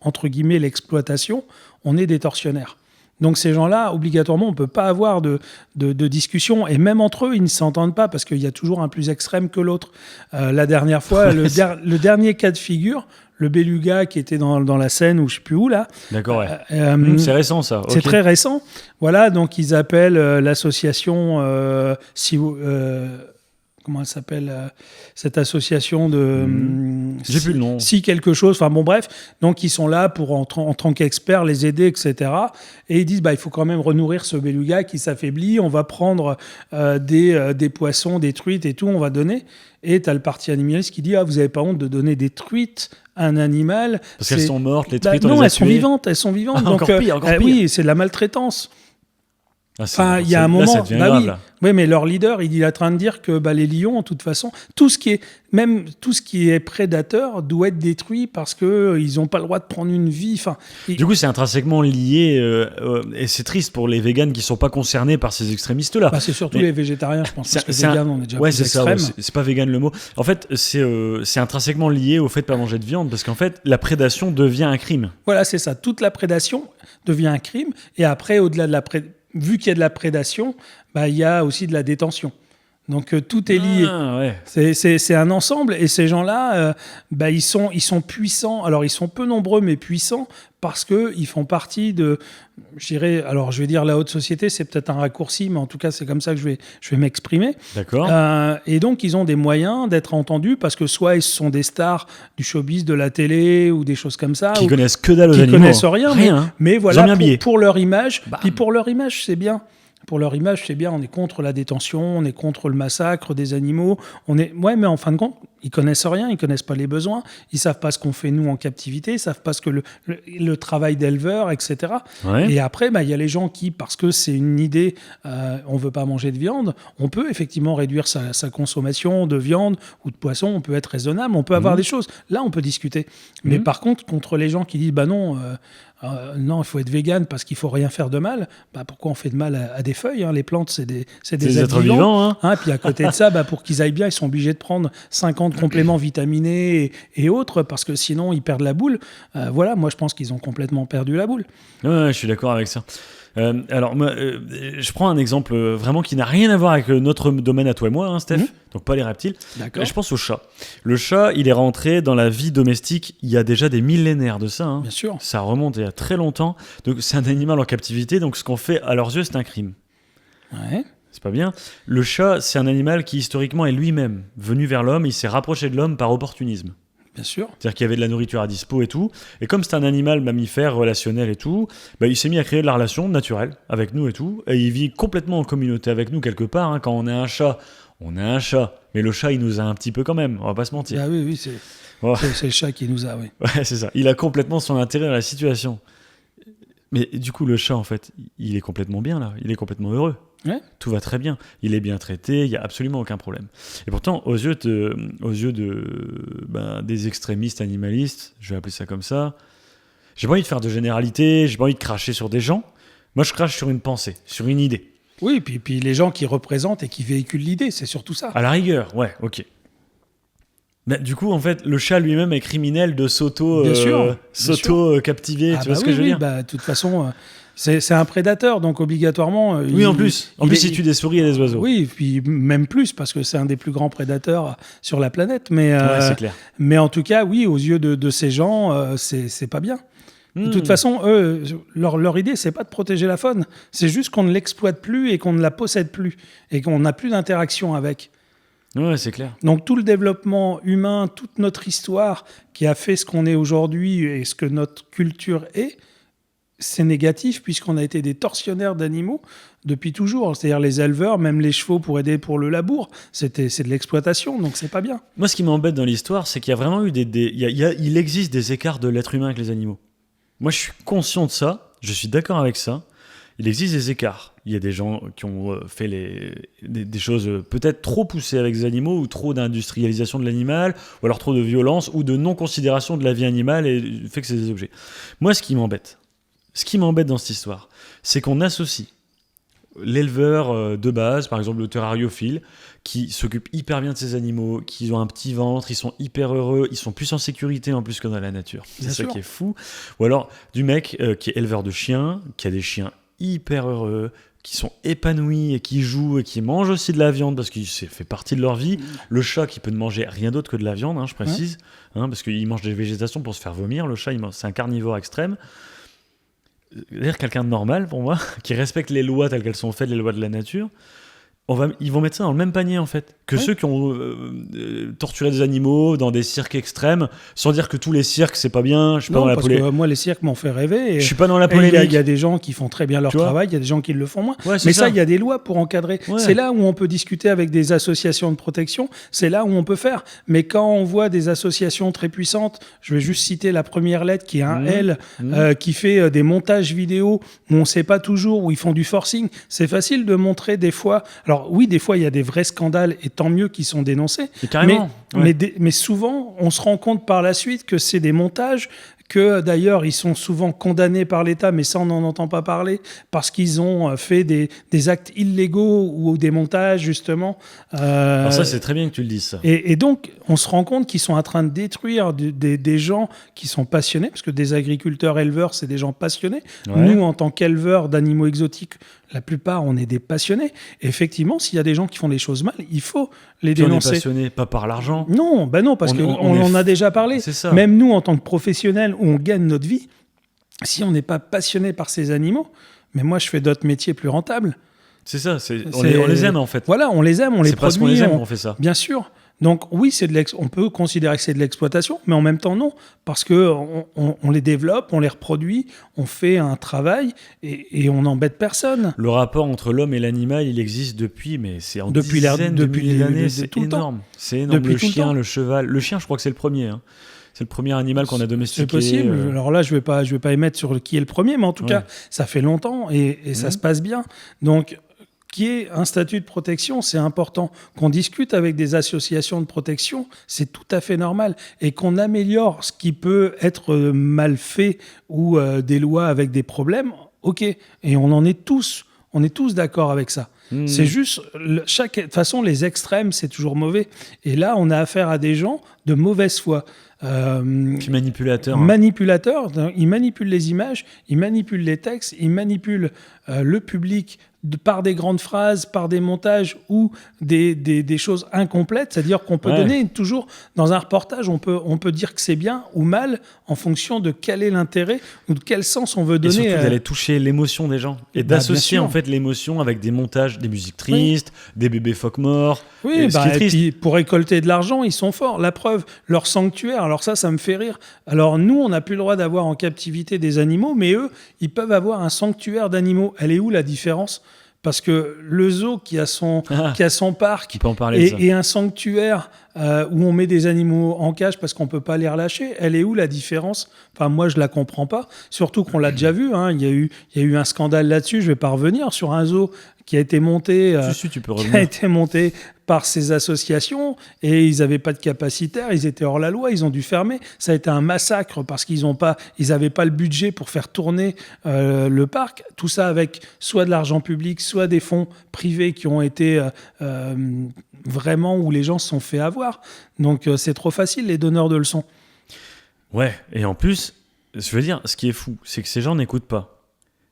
entre guillemets l'exploitation, on est des tortionnaires. Donc ces gens-là, obligatoirement, on ne peut pas avoir de discussion. Et même entre eux, ils ne s'entendent pas parce qu'il y a toujours un plus extrême que l'autre. La dernière fois, le dernier cas de figure, le beluga qui était dans la Seine ou je ne sais plus où, là. D'accord, ouais. C'est récent, ça. C'est très récent. Voilà, donc ils appellent l'association... comment elle s'appelle cette association de j'ai plus le nom. Si quelque chose, enfin bon bref, donc ils sont là pour en tant qu'experts les aider, etc. Et ils disent il faut quand même renourrir ce beluga qui s'affaiblit, on va prendre des poissons, des truites et tout, on va donner. Et tu as le parti animaliste qui dit vous n'avez pas honte de donner des truites à un animal parce qu'elles sont mortes, les truites, on non, les a elles sont tuées. vivantes, elles sont vivantes. Donc, encore pire. Oui, c'est de la maltraitance. Il y a un là, moment, ça devient grave, là. Oui, mais leur leader, il est en train de dire que les lions, de toute façon, tout ce qui est prédateur doit être détruit parce que ils n'ont pas le droit de prendre une vie. Du coup, c'est intrinsèquement lié, et c'est triste pour les véganes qui sont pas concernés par ces extrémistes-là. C'est surtout les végétariens, je pense. Parce que véganes, on est déjà plus extrême. C'est pas vegan le mot. En fait, c'est intrinsèquement lié au fait de pas manger de viande parce qu'en fait, la prédation devient un crime. Voilà, c'est ça. Toute la prédation devient un crime. Et après, au-delà de vu qu'il y a de la prédation, il y a aussi de la détention. Donc tout est lié. Ouais. C'est un ensemble et ces gens-là, ils sont puissants. Alors ils sont peu nombreux mais puissants parce qu'ils font partie de, je vais dire la haute société, c'est peut-être un raccourci, mais en tout cas c'est comme ça que je vais m'exprimer. D'accord. Et donc ils ont des moyens d'être entendus parce que soit ils sont des stars du showbiz, de la télé ou des choses comme ça. Qui connaissent que dalle aux animaux. Qui connaissent rien. Mais voilà, pour leur image. Bam. Puis pour leur image, c'est bien. Pour leur image, c'est bien, on est contre la détention, on est contre le massacre des animaux. Mais en fin de compte, ils connaissent rien, ils connaissent pas les besoins, ils savent pas ce qu'on fait nous en captivité, ils savent pas ce que le travail d'éleveur, etc. Ouais. Et après, il y a les gens qui, parce que c'est une idée, on veut pas manger de viande, on peut effectivement réduire sa consommation de viande ou de poisson, on peut être raisonnable, on peut avoir des choses. Là, on peut discuter. Mais par contre, contre les gens qui disent, non, il faut être vegan parce qu'il faut rien faire de mal. Pourquoi on fait de mal à des feuilles, hein? Les plantes, c'est des êtres vivants. Puis à côté de ça, pour qu'ils aillent bien, ils sont obligés de prendre 50 compléments vitaminés et autres parce que sinon ils perdent la boule. Moi je pense qu'ils ont complètement perdu la boule. Ouais, je suis d'accord avec ça. Alors, moi, je prends un exemple vraiment qui n'a rien à voir avec notre domaine à toi et moi, hein, Steph. Donc pas les reptiles. D'accord. Je pense au chat. Le chat, il est rentré dans la vie domestique il y a déjà des millénaires de ça. Hein. Bien sûr. Ça remonte il y a très longtemps. Donc c'est un animal en captivité. Donc ce qu'on fait à leurs yeux, c'est un crime. Ouais. C'est pas bien. Le chat, c'est un animal qui historiquement est lui-même venu vers l'homme. Il s'est rapproché de l'homme par opportunisme. Bien sûr. C'est-à-dire qu'il y avait de la nourriture à dispo et tout. Et comme c'est un animal mammifère, relationnel et tout, il s'est mis à créer de la relation naturelle avec nous et tout. Et il vit complètement en communauté avec nous quelque part. Hein. Quand on a un chat, on a un chat. Mais le chat, il nous a un petit peu quand même. On va pas se mentir. Ah oui, c'est le chat qui nous a, oui. Ouais, c'est ça. Il a complètement son intérêt dans la situation. Mais du coup, le chat, en fait, il est complètement bien là. Il est complètement heureux. Ouais. Tout va très bien. Il est bien traité, il n'y a absolument aucun problème. Et pourtant, aux yeux des extrémistes animalistes, je vais appeler ça comme ça, j'ai pas envie de faire de généralité, j'ai pas envie de cracher sur des gens. Moi, je crache sur une pensée, sur une idée. Oui, puis les gens qui représentent et qui véhiculent l'idée, c'est surtout ça. À la rigueur, ouais, ok. Du coup, en fait, le chat lui-même est criminel de s'auto-captiver, tu vois ce que je veux dire ? De toute façon... C'est un prédateur, donc obligatoirement... Oui, en plus, il tue des souris et des oiseaux. Oui, puis même plus, parce que c'est un des plus grands prédateurs sur la planète. Mais, ouais, c'est clair. Mais en tout cas, oui, aux yeux de ces gens, c'est pas bien. De toute façon, eux, leur idée, c'est pas de protéger la faune, c'est juste qu'on ne l'exploite plus et qu'on ne la possède plus et qu'on n'a plus d'interaction avec. Ouais, c'est clair. Donc tout le développement humain, toute notre histoire qui a fait ce qu'on est aujourd'hui et ce que notre culture est, c'est négatif puisqu'on a été des tortionnaires d'animaux depuis toujours. C'est-à-dire les éleveurs, même les chevaux pour aider pour le labour, c'est de l'exploitation, donc c'est pas bien. Moi, ce qui m'embête dans l'histoire, c'est qu'il y a vraiment eu il existe des écarts de l'être humain avec les animaux. Moi, je suis conscient de ça, je suis d'accord avec ça. Il existe des écarts. Il y a des gens qui ont fait des choses peut-être trop poussées avec les animaux, ou trop d'industrialisation de l'animal, ou alors trop de violence, ou de non-considération de la vie animale et du fait que c'est des objets. Moi, ce qui m'embête dans cette histoire, c'est qu'on associe l'éleveur de base, par exemple le terrariophile, qui s'occupe hyper bien de ses animaux, qui ont un petit ventre, ils sont hyper heureux, ils sont plus en sécurité en plus que dans la nature. C'est ça qui est fou. Ou alors du mec qui est éleveur de chiens, qui a des chiens hyper heureux, qui sont épanouis et qui jouent et qui mangent aussi de la viande parce que ça fait partie de leur vie. Le chat qui peut ne manger rien d'autre que de la viande, je précise, parce qu'il mange des végétations pour se faire vomir. Le chat, c'est un carnivore extrême. C'est-à-dire quelqu'un de normal pour moi, qui respecte les lois telles qu'elles sont faites, les lois de la nature. Ils vont mettre ça dans le même panier en fait que ceux qui ont torturé des animaux dans des cirques extrêmes, sans dire que tous les cirques c'est pas bien. Je suis pas dans la parce que moi les cirques m'ont fait rêver. Et je suis pas dans la polémique. Il y a des gens qui font très bien leur travail, il y a des gens qui le font moins. Ouais, mais ça, il y a des lois pour encadrer. Ouais. C'est là où on peut discuter avec des associations de protection. C'est là où on peut faire. Mais quand on voit des associations très puissantes, je vais juste citer la première lettre qui est un L, qui fait des montages vidéo où on sait pas toujours, où ils font du forcing. C'est facile de montrer des fois. Alors oui, des fois, il y a des vrais scandales, et tant mieux qu'ils sont dénoncés. Mais souvent, on se rend compte par la suite que c'est des montages, que d'ailleurs, ils sont souvent condamnés par l'État, mais ça, on n'en entend pas parler, parce qu'ils ont fait des actes illégaux ou des montages, justement. Alors ça, c'est très bien que tu le dises, ça. Et donc, on se rend compte qu'ils sont en train de détruire des gens qui sont passionnés, parce que des agriculteurs éleveurs, c'est des gens passionnés. Ouais. Nous, en tant qu'éleveurs d'animaux exotiques, la plupart, on est des passionnés. Et effectivement, s'il y a des gens qui font les choses mal, il faut les dénoncer. On est passionnés, pas par l'argent. Non, parce qu'on en a déjà parlé. C'est ça. Même nous, en tant que professionnels, où on gagne notre vie, si on n'est pas passionné par ces animaux, mais moi, je fais d'autres métiers plus rentables. C'est ça, on les aime en fait. Voilà, on les aime, on les produit. C'est parce qu'on les aime qu'on fait ça. Bien sûr. Donc oui, on peut considérer que c'est de l'exploitation, mais en même temps non, parce qu'on les développe, on les reproduit, on fait un travail et on n'embête personne. Le rapport entre l'homme et l'animal, il existe depuis milliers d'années, c'est énorme. C'est énorme. Le chien, le cheval, le chien, je crois que c'est le premier. C'est le premier animal qu'on a domestiqué. C'est possible. Alors là, je vais pas émettre sur qui est le premier, mais en tout cas, ça fait longtemps et ça se passe bien. Donc qu'il y ait un statut de protection, c'est important. Qu'on discute avec des associations de protection, c'est tout à fait normal. Et qu'on améliore ce qui peut être mal fait ou des lois avec des problèmes, ok. Et on est tous d'accord avec ça. C'est juste, de toute façon, les extrêmes, c'est toujours mauvais. Et là, on a affaire à des gens de mauvaise foi. Puis manipulateurs. Manipulateurs, ils manipulent les images, ils manipulent les textes, ils manipulent le public par des grandes phrases, par des montages ou des choses incomplètes. C'est-à-dire qu'on peut donner toujours, dans un reportage, on peut dire que c'est bien ou mal en fonction de quel est l'intérêt ou de quel sens on veut donner. Et surtout d'aller toucher l'émotion des gens et d'associer en fait l'émotion avec des montages, des musiques tristes, des bébés phoques morts. Oui, et puis pour récolter de l'argent, ils sont forts. La preuve, leur sanctuaire, alors ça me fait rire. Alors nous, on n'a plus le droit d'avoir en captivité des animaux, mais eux, ils peuvent avoir un sanctuaire d'animaux. Elle est où la différence ? Parce que le zoo qui a son parc et un sanctuaire où on met des animaux en cage parce qu'on ne peut pas les relâcher, elle est où la différence ? Enfin, moi, je ne la comprends pas. Surtout qu'on l'a déjà vu. Il y a eu un scandale là-dessus. Je ne vais pas revenir sur un zoo qui a été monté, par ces associations et ils n'avaient pas de capacitaire, ils étaient hors la loi, ils ont dû fermer. Ça a été un massacre parce qu'ils n'avaient pas le budget pour faire tourner le parc. Tout ça avec soit de l'argent public, soit des fonds privés qui ont été vraiment où les gens se sont fait avoir. Donc c'est trop facile, les donneurs de leçons. Ouais, et en plus, je veux dire, ce qui est fou, c'est que ces gens n'écoutent pas.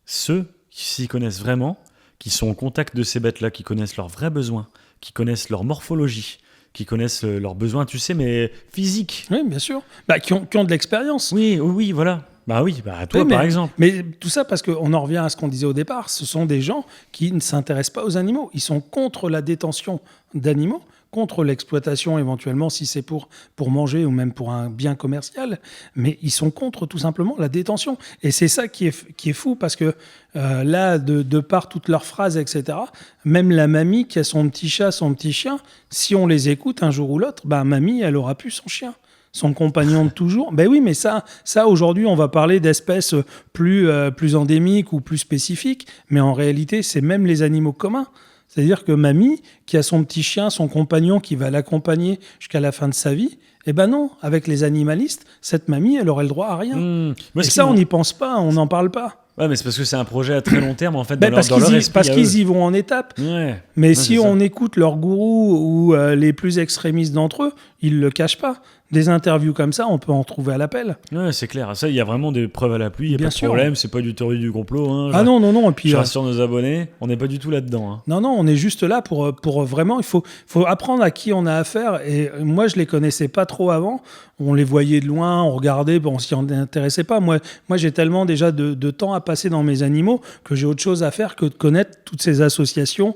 Ceux qui s'y connaissent vraiment, qui sont au contact de ces bêtes-là, qui connaissent leurs vrais besoins, qui connaissent leur morphologie, qui connaissent leurs besoins, tu sais, mais physiques. Oui, bien sûr. Qui ont de l'expérience. Oui, voilà. Bah oui, bah toi Oui, par exemple. Mais tout ça parce qu'on en revient à ce qu'on disait au départ. Ce sont des gens qui ne s'intéressent pas aux animaux. Ils sont contre la détention d'animaux, contre l'exploitation éventuellement si c'est pour manger ou même pour un bien commercial. Mais ils sont contre tout simplement la détention. Et c'est ça qui est fou parce que là, de par toutes leurs phrases, etc., même la mamie qui a son petit chat, son petit chien, si on les écoute un jour ou l'autre, bah, mamie, elle aura plus son chien. Son compagnon de toujours. Ben oui, mais ça aujourd'hui, on va parler d'espèces plus endémiques ou plus spécifiques, mais en réalité, c'est même les animaux communs. C'est-à-dire que mamie, qui a son petit chien, son compagnon qui va l'accompagner jusqu'à la fin de sa vie, eh ben non, avec les animalistes, cette mamie, elle aurait le droit à rien. Et ça, on n'y pense pas, on n'en parle pas. Ouais, mais c'est parce que c'est un projet à très long terme, en fait, Parce qu'ils y vont en étapes. Ouais. Mais si on écoute leurs gourous ou les plus extrémistes d'entre eux, ils ne le cachent pas. Des interviews comme ça, on peut en trouver à l'appel. Ouais, c'est clair. Ça, il y a vraiment des preuves à l'appui. Il n'y a Bien pas de sûr. problème. C'est pas du théorie du complot. Hein. Ah non. Et puis, je rassure nos abonnés, on n'est pas du tout là-dedans. Hein. Non, on est juste là pour vraiment... Il faut apprendre à qui on a affaire. Et moi, je les connaissais pas trop avant. On les voyait de loin, on regardait, on s'y intéressait pas. Moi, j'ai tellement déjà de temps à passer dans mes animaux que j'ai autre chose à faire que de connaître toutes ces associations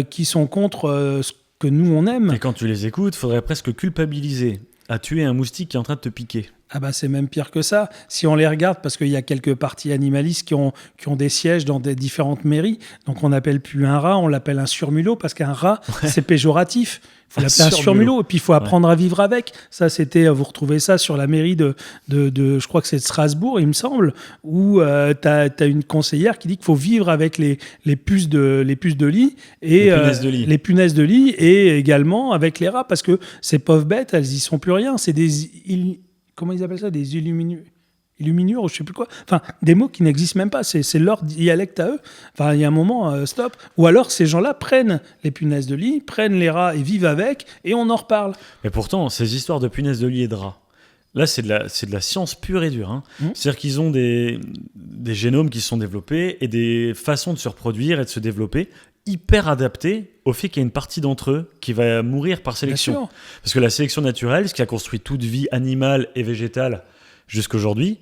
qui sont contre ce que nous, on aime. Et quand tu les écoutes, il faudrait presque culpabiliser à tuer un moustique qui est en train de te piquer. Ah bah c'est même pire que ça. Si on les regarde, parce qu'il y a quelques partis animalistes qui ont des sièges dans des différentes mairies, donc on n'appelle plus un rat, on l'appelle un surmulot, parce qu'un rat, c'est péjoratif. Il faut l'appeler un surmulot, et puis il faut apprendre à vivre avec. Ça, vous retrouvez ça sur la mairie de je crois que c'est de Strasbourg, il me semble, où t'as une conseillère qui dit qu'il faut vivre avec les puces de lit et les punaises de lit et également avec les rats, parce que ces pauvres bêtes, elles y sont plus rien. C'est comment ils appellent ça, des illuminures, je sais plus quoi. Enfin, des mots qui n'existent même pas. C'est leur dialecte à eux. Enfin, il y a un moment, stop. Ou alors, ces gens-là prennent les punaises de lit, prennent les rats et vivent avec, et on en reparle. Mais pourtant, ces histoires de punaises de lit et de rats, là, c'est de la science pure et dure. Hein. C'est-à-dire qu'ils ont des génomes qui se sont développés et des façons de se reproduire et de se développer hyper adaptées au fait qu'il y a une partie d'entre eux qui va mourir par sélection. Parce que la sélection naturelle, ce qui a construit toute vie animale et végétale jusqu'à aujourd'hui,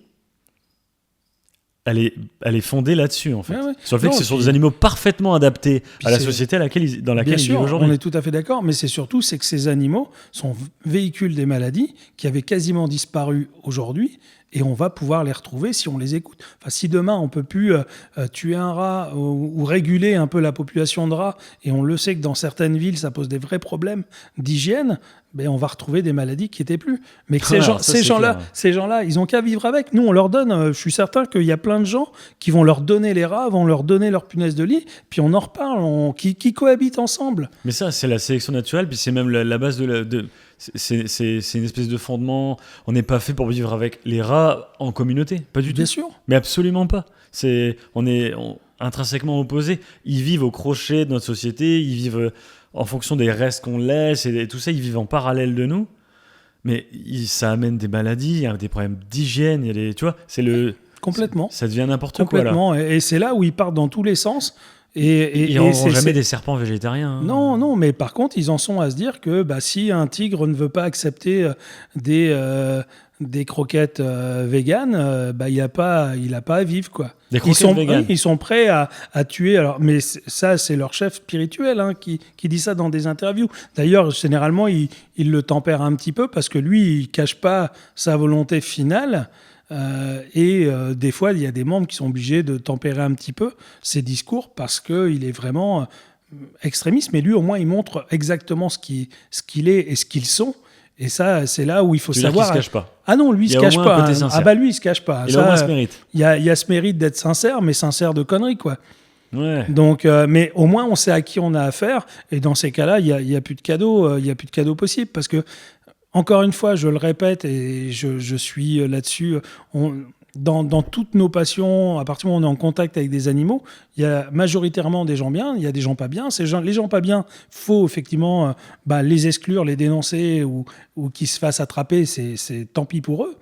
elle est fondée là-dessus, en fait. Ouais. Sur le fait que ce sont des animaux parfaitement adaptés à la société dans laquelle ils vivent aujourd'hui. On est tout à fait d'accord, mais c'est que ces animaux sont véhicules des maladies qui avaient quasiment disparu aujourd'hui, et on va pouvoir les retrouver si on les écoute. Enfin, si demain, on ne peut plus tuer un rat ou réguler un peu la population de rats, et on le sait que dans certaines villes, ça pose des vrais problèmes d'hygiène, on va retrouver des maladies qui n'étaient plus. Mais que ces gens-là, ils n'ont qu'à vivre avec. Nous, on leur donne, je suis certain qu'il y a plein de gens qui vont leur donner les rats, vont leur donner leurs punaises de lit, puis on en reparle, qui cohabitent ensemble. Mais ça, c'est la sélection naturelle, puis c'est même la base c'est une espèce de fondement. On n'est pas fait pour vivre avec les rats en communauté, pas du tout. Bien sûr. Mais absolument pas. On est intrinsèquement opposés. Ils vivent au crochet de notre société, ils vivent en fonction des restes qu'on laisse et tout ça, ils vivent en parallèle de nous. Mais ça amène des maladies, il y a des problèmes d'hygiène, tu vois, complètement. Ça devient n'importe quoi là. Et c'est là où ils partent dans tous les sens. Ils ne rendront jamais des serpents végétariens. Hein. Non, mais par contre, ils en sont à se dire que si un tigre ne veut pas accepter des croquettes véganes, il n'a pas à vivre, quoi. Des croquettes véganes. Ils sont prêts à tuer. Alors, mais ça, c'est leur chef spirituel qui dit ça dans des interviews. D'ailleurs, généralement, il le tempère un petit peu parce que lui, il ne cache pas sa volonté finale. Des fois, il y a des membres qui sont obligés de tempérer un petit peu ses discours parce qu'il est vraiment extrémiste. Mais lui, au moins, il montre exactement ce qu'il est et ce qu'ils sont. Et ça, c'est là où il faut savoir. Il ne se cache pas. Ah non, lui, il ne se cache pas. Lui, il se cache pas. Il a au moins ce mérite. Il y a ce mérite d'être sincère, mais sincère de conneries, quoi. Ouais. Donc, mais au moins, on sait à qui on a affaire. Et dans ces cas-là, il y a plus de cadeaux. Il y a plus de cadeaux possibles parce que, encore une fois, je le répète et je suis là-dessus. Dans toutes nos passions, à partir du moment où on est en contact avec des animaux, il y a majoritairement des gens bien, il y a des gens pas bien. Les gens pas bien, faut effectivement les exclure, les dénoncer ou qu'ils se fassent attraper, c'est tant pis pour eux.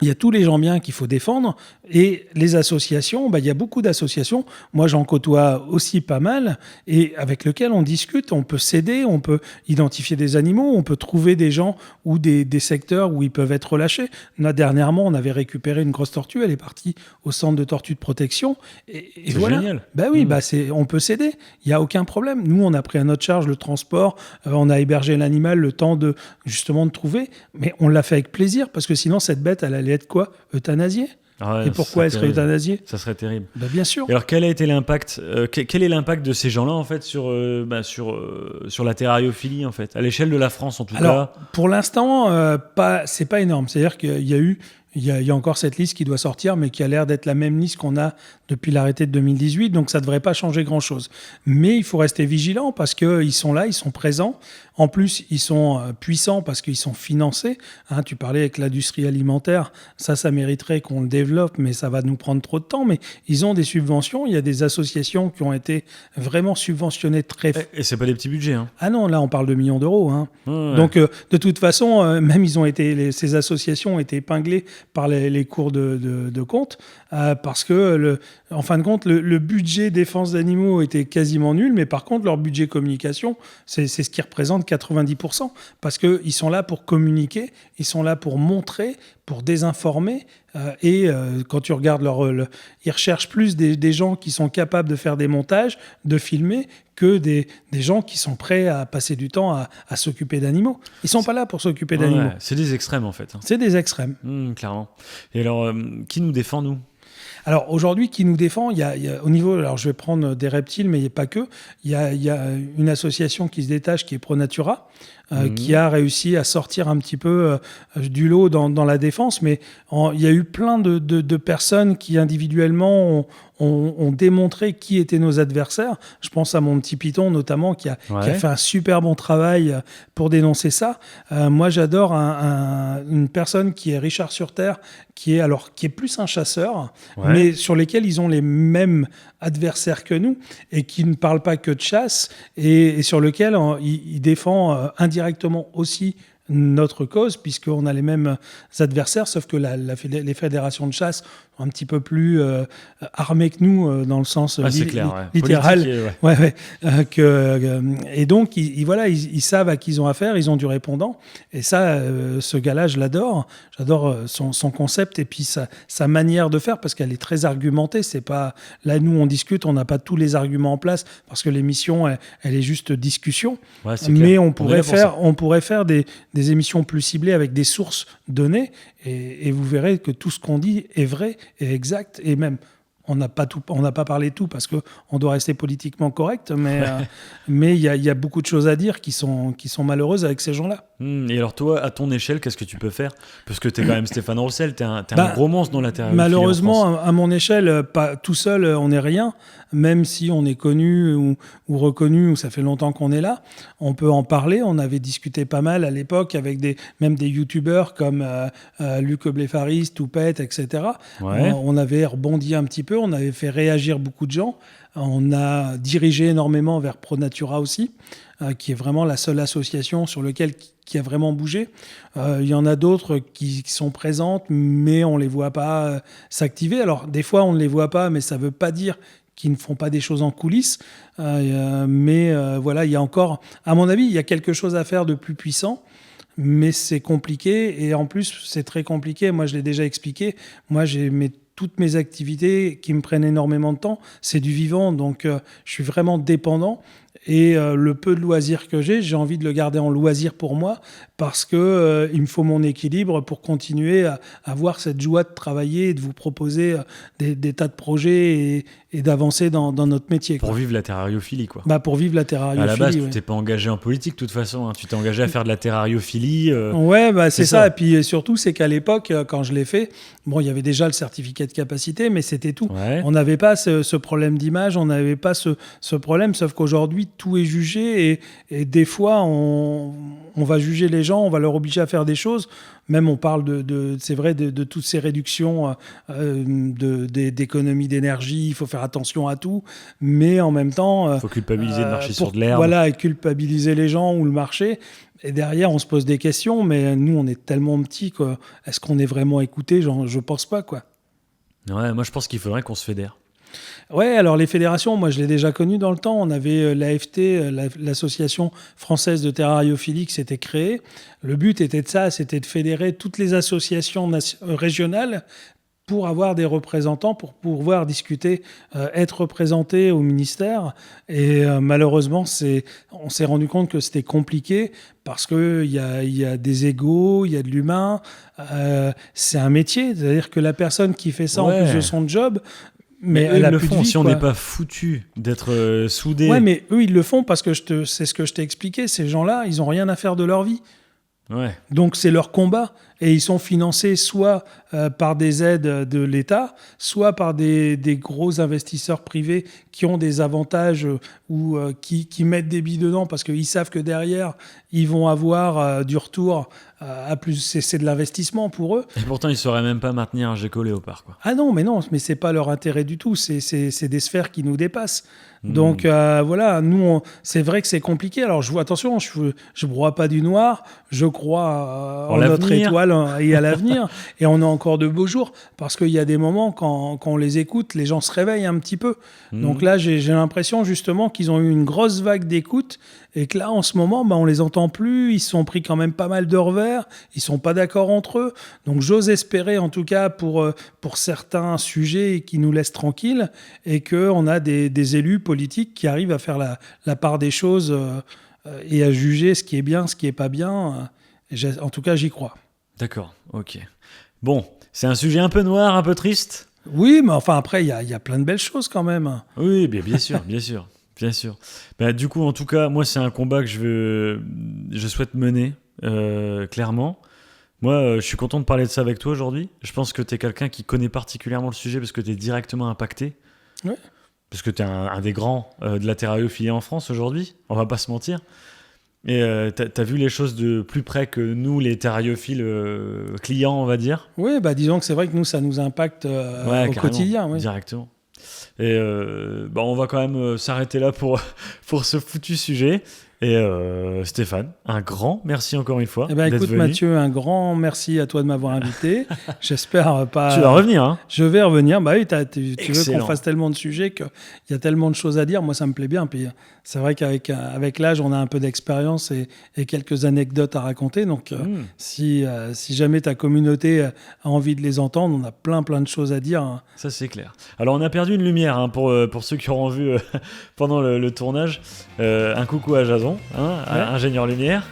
il y a tous les gens bien qu'il faut défendre et les associations, il y a beaucoup d'associations, moi j'en côtoie aussi pas mal et avec lesquelles on discute, on peut s'aider, on peut identifier des animaux, on peut trouver des gens ou des secteurs où ils peuvent être relâchés. Là, dernièrement, on avait récupéré une grosse tortue, elle est partie au centre de tortues de protection et C'est voilà. génial. Oui, on peut s'aider, il n'y a aucun problème. Nous, on a pris à notre charge le transport, on a hébergé l'animal le temps de justement de trouver, mais on l'a fait avec plaisir parce que sinon cette bête, elle allait être quoi? Euthanasiée. Ouais, Et pourquoi elle serait euthanasiée? Ça serait terrible. Bien sûr. Et alors, quel a été l'impact quel est l'impact de ces gens-là en fait sur la terrariophilie en fait, à l'échelle de la France en tout cas? Pour l'instant, c'est pas énorme. C'est-à-dire qu'il y a eu, il y a encore cette liste qui doit sortir, mais qui a l'air d'être la même liste qu'on a depuis l'arrêté de 2018, donc ça ne devrait pas changer grand-chose. Mais il faut rester vigilant parce qu'ils sont là, ils sont présents. En plus, ils sont puissants parce qu'ils sont financés. Tu parlais avec l'industrie alimentaire, ça mériterait qu'on le développe, mais ça va nous prendre trop de temps. Mais ils ont des subventions, il y a des associations qui ont été vraiment subventionnées très... Et c'est pas des petits budgets. Hein. Ah non, là on parle de millions d'euros. Ouais. Donc de toute façon, même ces associations ont été épinglées par les cours de compte parce que en fin de compte, le budget défense d'animaux était quasiment nul, mais par contre, leur budget communication, c'est ce qui représente 90%, parce qu'ils sont là pour communiquer, ils sont là pour montrer, pour désinformer, et quand tu regardes ils recherchent plus des gens qui sont capables de faire des montages, de filmer, que des gens qui sont prêts à passer du temps à s'occuper d'animaux. Ils sont pas là pour s'occuper d'animaux. Ouais, c'est des extrêmes, en fait. C'est des extrêmes. Clairement. Et alors, qui nous défend, nous ? Alors aujourd'hui, qui nous défend, il y a au niveau, alors je vais prendre des reptiles, mais il n'y a pas que. Il y a une association qui se détache, qui est ProNatura, qui a réussi à sortir un petit peu du lot dans la défense, mais il y a eu plein de personnes qui individuellement ont démontré qui étaient nos adversaires. Je pense à mon petit Python notamment qui a fait un super bon travail pour dénoncer ça. Moi, j'adore une personne qui est Richard Surterre, qui est plus un chasseur, mais sur lesquels ils ont les mêmes adversaires que nous et qui ne parle pas que de chasse et sur lequel il défend indirectement aussi notre cause, puisqu'on a les mêmes adversaires, sauf que les fédérations de chasse sont un petit peu plus armées que nous, dans le sens littéral. Et donc, ils savent à qui ils ont affaire, ils ont du répondant. Et ça, ce gars-là, je l'adore. J'adore son concept et puis sa manière de faire, parce qu'elle est très argumentée. C'est pas... Là, nous, on discute, on n'a pas tous les arguments en place, parce que l'émission, elle est juste discussion. Mais on pourrait faire des émissions plus ciblées avec des sources données et vous verrez que tout ce qu'on dit est vrai et exact et même on n'a pas parlé de tout parce qu'on doit rester politiquement correct, mais il y a beaucoup de choses à dire qui sont malheureuses avec ces gens-là. Et alors toi, à ton échelle, qu'est-ce que tu peux faire ? Parce que tu es quand même Stéphane Roussel, tu es un gros monstre dans la terre. Malheureusement, à mon échelle, pas tout seul, on n'est rien. Même si on est connu ou reconnu, ou ça fait longtemps qu'on est là, on peut en parler. On avait discuté pas mal à l'époque avec même des youtubeurs comme Luc Bléfaris, Toupette, etc. On avait rebondi un petit peu, on avait fait réagir beaucoup de gens. On a dirigé énormément vers ProNatura aussi, qui est vraiment la seule association sur laquelle qui a vraiment bougé. Il y en a d'autres qui sont présentes, mais on ne les voit pas s'activer. Alors, des fois, on ne les voit pas, mais ça ne veut pas dire qu'ils ne font pas des choses en coulisses. Voilà, il y a encore, à mon avis, il y a quelque chose à faire de plus puissant. Mais c'est compliqué. Et en plus, c'est très compliqué. Moi, je l'ai déjà expliqué. Moi, toutes mes activités qui me prennent énormément de temps, c'est du vivant. Donc, je suis vraiment dépendant. Et le peu de loisirs que j'ai envie de le garder en loisir pour moi parce que il me faut mon équilibre pour continuer à avoir cette joie de travailler et de vous proposer des tas de projets et d'avancer dans notre métier. Pour vivre la terrariophilie, quoi. Pour vivre la terrariophilie. À la base, tu t'es pas engagé en politique, de toute façon. Hein. Tu t'es engagé à faire de la terrariophilie. C'est ça. Et puis surtout, c'est qu'à l'époque, quand je l'ai fait, il y avait déjà le certificat de capacité, mais c'était tout. On n'avait pas ce problème d'image, on n'avait pas ce problème, sauf qu'aujourd'hui, tout est jugé et des fois, on va juger les gens, on va leur obliger à faire des choses. Même on parle c'est vrai, de toutes ces réductions d'économie d'énergie, il faut faire faire attention à tout, mais en même temps... faut culpabiliser de marcher sur de l'herbe. Voilà, et culpabiliser les gens ou le marché. Et derrière, on se pose des questions, mais nous, on est tellement petits, quoi. Est-ce qu'on est vraiment écoutés? Je pense pas, quoi. Ouais, moi je pense qu'il faudrait qu'on se fédère. Ouais, alors les fédérations, moi je l'ai déjà connu dans le temps. On avait l'AFT, l'Association française de terrariophilie qui s'était créée. Le but était de ça, c'était de fédérer toutes les associations régionales pour avoir des représentants, pour pouvoir discuter, être représentés au ministère. Et malheureusement, on s'est rendu compte que c'était compliqué parce qu'il y a des égos, il y a de l'humain. C'est un métier, c'est-à-dire que la personne qui fait ça en plus de son job... Mais eux, ils le plus de font vie, si on quoi. n'est pas foutu d'être soudés. Ouais, mais eux, ils le font parce que c'est ce que je t'ai expliqué. Ces gens-là, ils n'ont rien à faire de leur vie. Ouais. Donc, c'est leur combat. Et ils sont financés soit par des aides de l'État, soit par des gros investisseurs privés qui ont des avantages ou qui mettent des billes dedans parce qu'ils savent que derrière, ils vont avoir du retour. À plus, c'est de l'investissement pour eux. Et pourtant, ils ne sauraient même pas maintenir un gecko léopard, quoi. Ah non, mais c'est pas leur intérêt du tout. C'est des sphères qui nous dépassent. Donc voilà, nous, c'est vrai que c'est compliqué. Alors attention, je broie pas du noir. Je crois en notre étoile et à l'avenir. Et on a encore de beaux jours parce qu'il y a des moments quand on les écoute, les gens se réveillent un petit peu. Donc là, j'ai l'impression justement qu'ils ont eu une grosse vague d'écoute et que là, en ce moment, on les entend plus. Ils se sont pris quand même pas mal de revers. Ils sont pas d'accord entre eux. Donc j'ose espérer, en tout cas pour certains sujets qui nous laissent tranquilles et qu'on a des élus politiques qui arrivent à faire la part des choses et à juger ce qui est bien, ce qui est pas bien. En tout cas, j'y crois. D'accord, ok. Bon, c'est un sujet un peu noir, un peu triste. Oui, mais enfin après, il y a plein de belles choses quand même. Oui, bien sûr, bien sûr. Bien sûr. Bah, du coup, en tout cas, moi, c'est un combat que je souhaite mener, clairement. Moi, je suis content de parler de ça avec toi aujourd'hui. Je pense que tu es quelqu'un qui connaît particulièrement le sujet parce que tu es directement impacté. Ouais. Parce que tu es un des grands de la terrariophilie en France aujourd'hui, on va pas se mentir. Et tu as vu les choses de plus près que nous, les terrariophiles clients, on va dire. Oui, disons que c'est vrai que nous, ça nous impacte au quotidien. Oui. Directement. Et on va quand même s'arrêter là pour ce foutu sujet. Et Stéphane, un grand merci encore une fois. Écoute d'être venu. Mathieu, un grand merci à toi de m'avoir invité. J'espère pas... Tu vas revenir, hein? Je vais revenir. Bah oui, tu veux qu'on fasse tellement de sujets qu'il y a tellement de choses à dire. Moi, ça me plaît bien. Puis c'est vrai qu'avec l'âge, on a un peu d'expérience et quelques anecdotes à raconter. Donc si jamais ta communauté a envie de les entendre, on a plein de choses à dire. Hein. Ça, c'est clair. Alors, on a perdu une lumière hein, pour ceux qui auront vu pendant le tournage. Un coucou à Jason. Ingénieur lumière.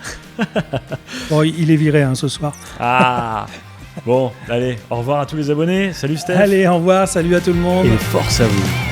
Bon, il est viré ce soir. Ah. Bon, allez, au revoir à tous les abonnés. Salut Steph. Allez, au revoir, salut à tout le monde. Et force à vous.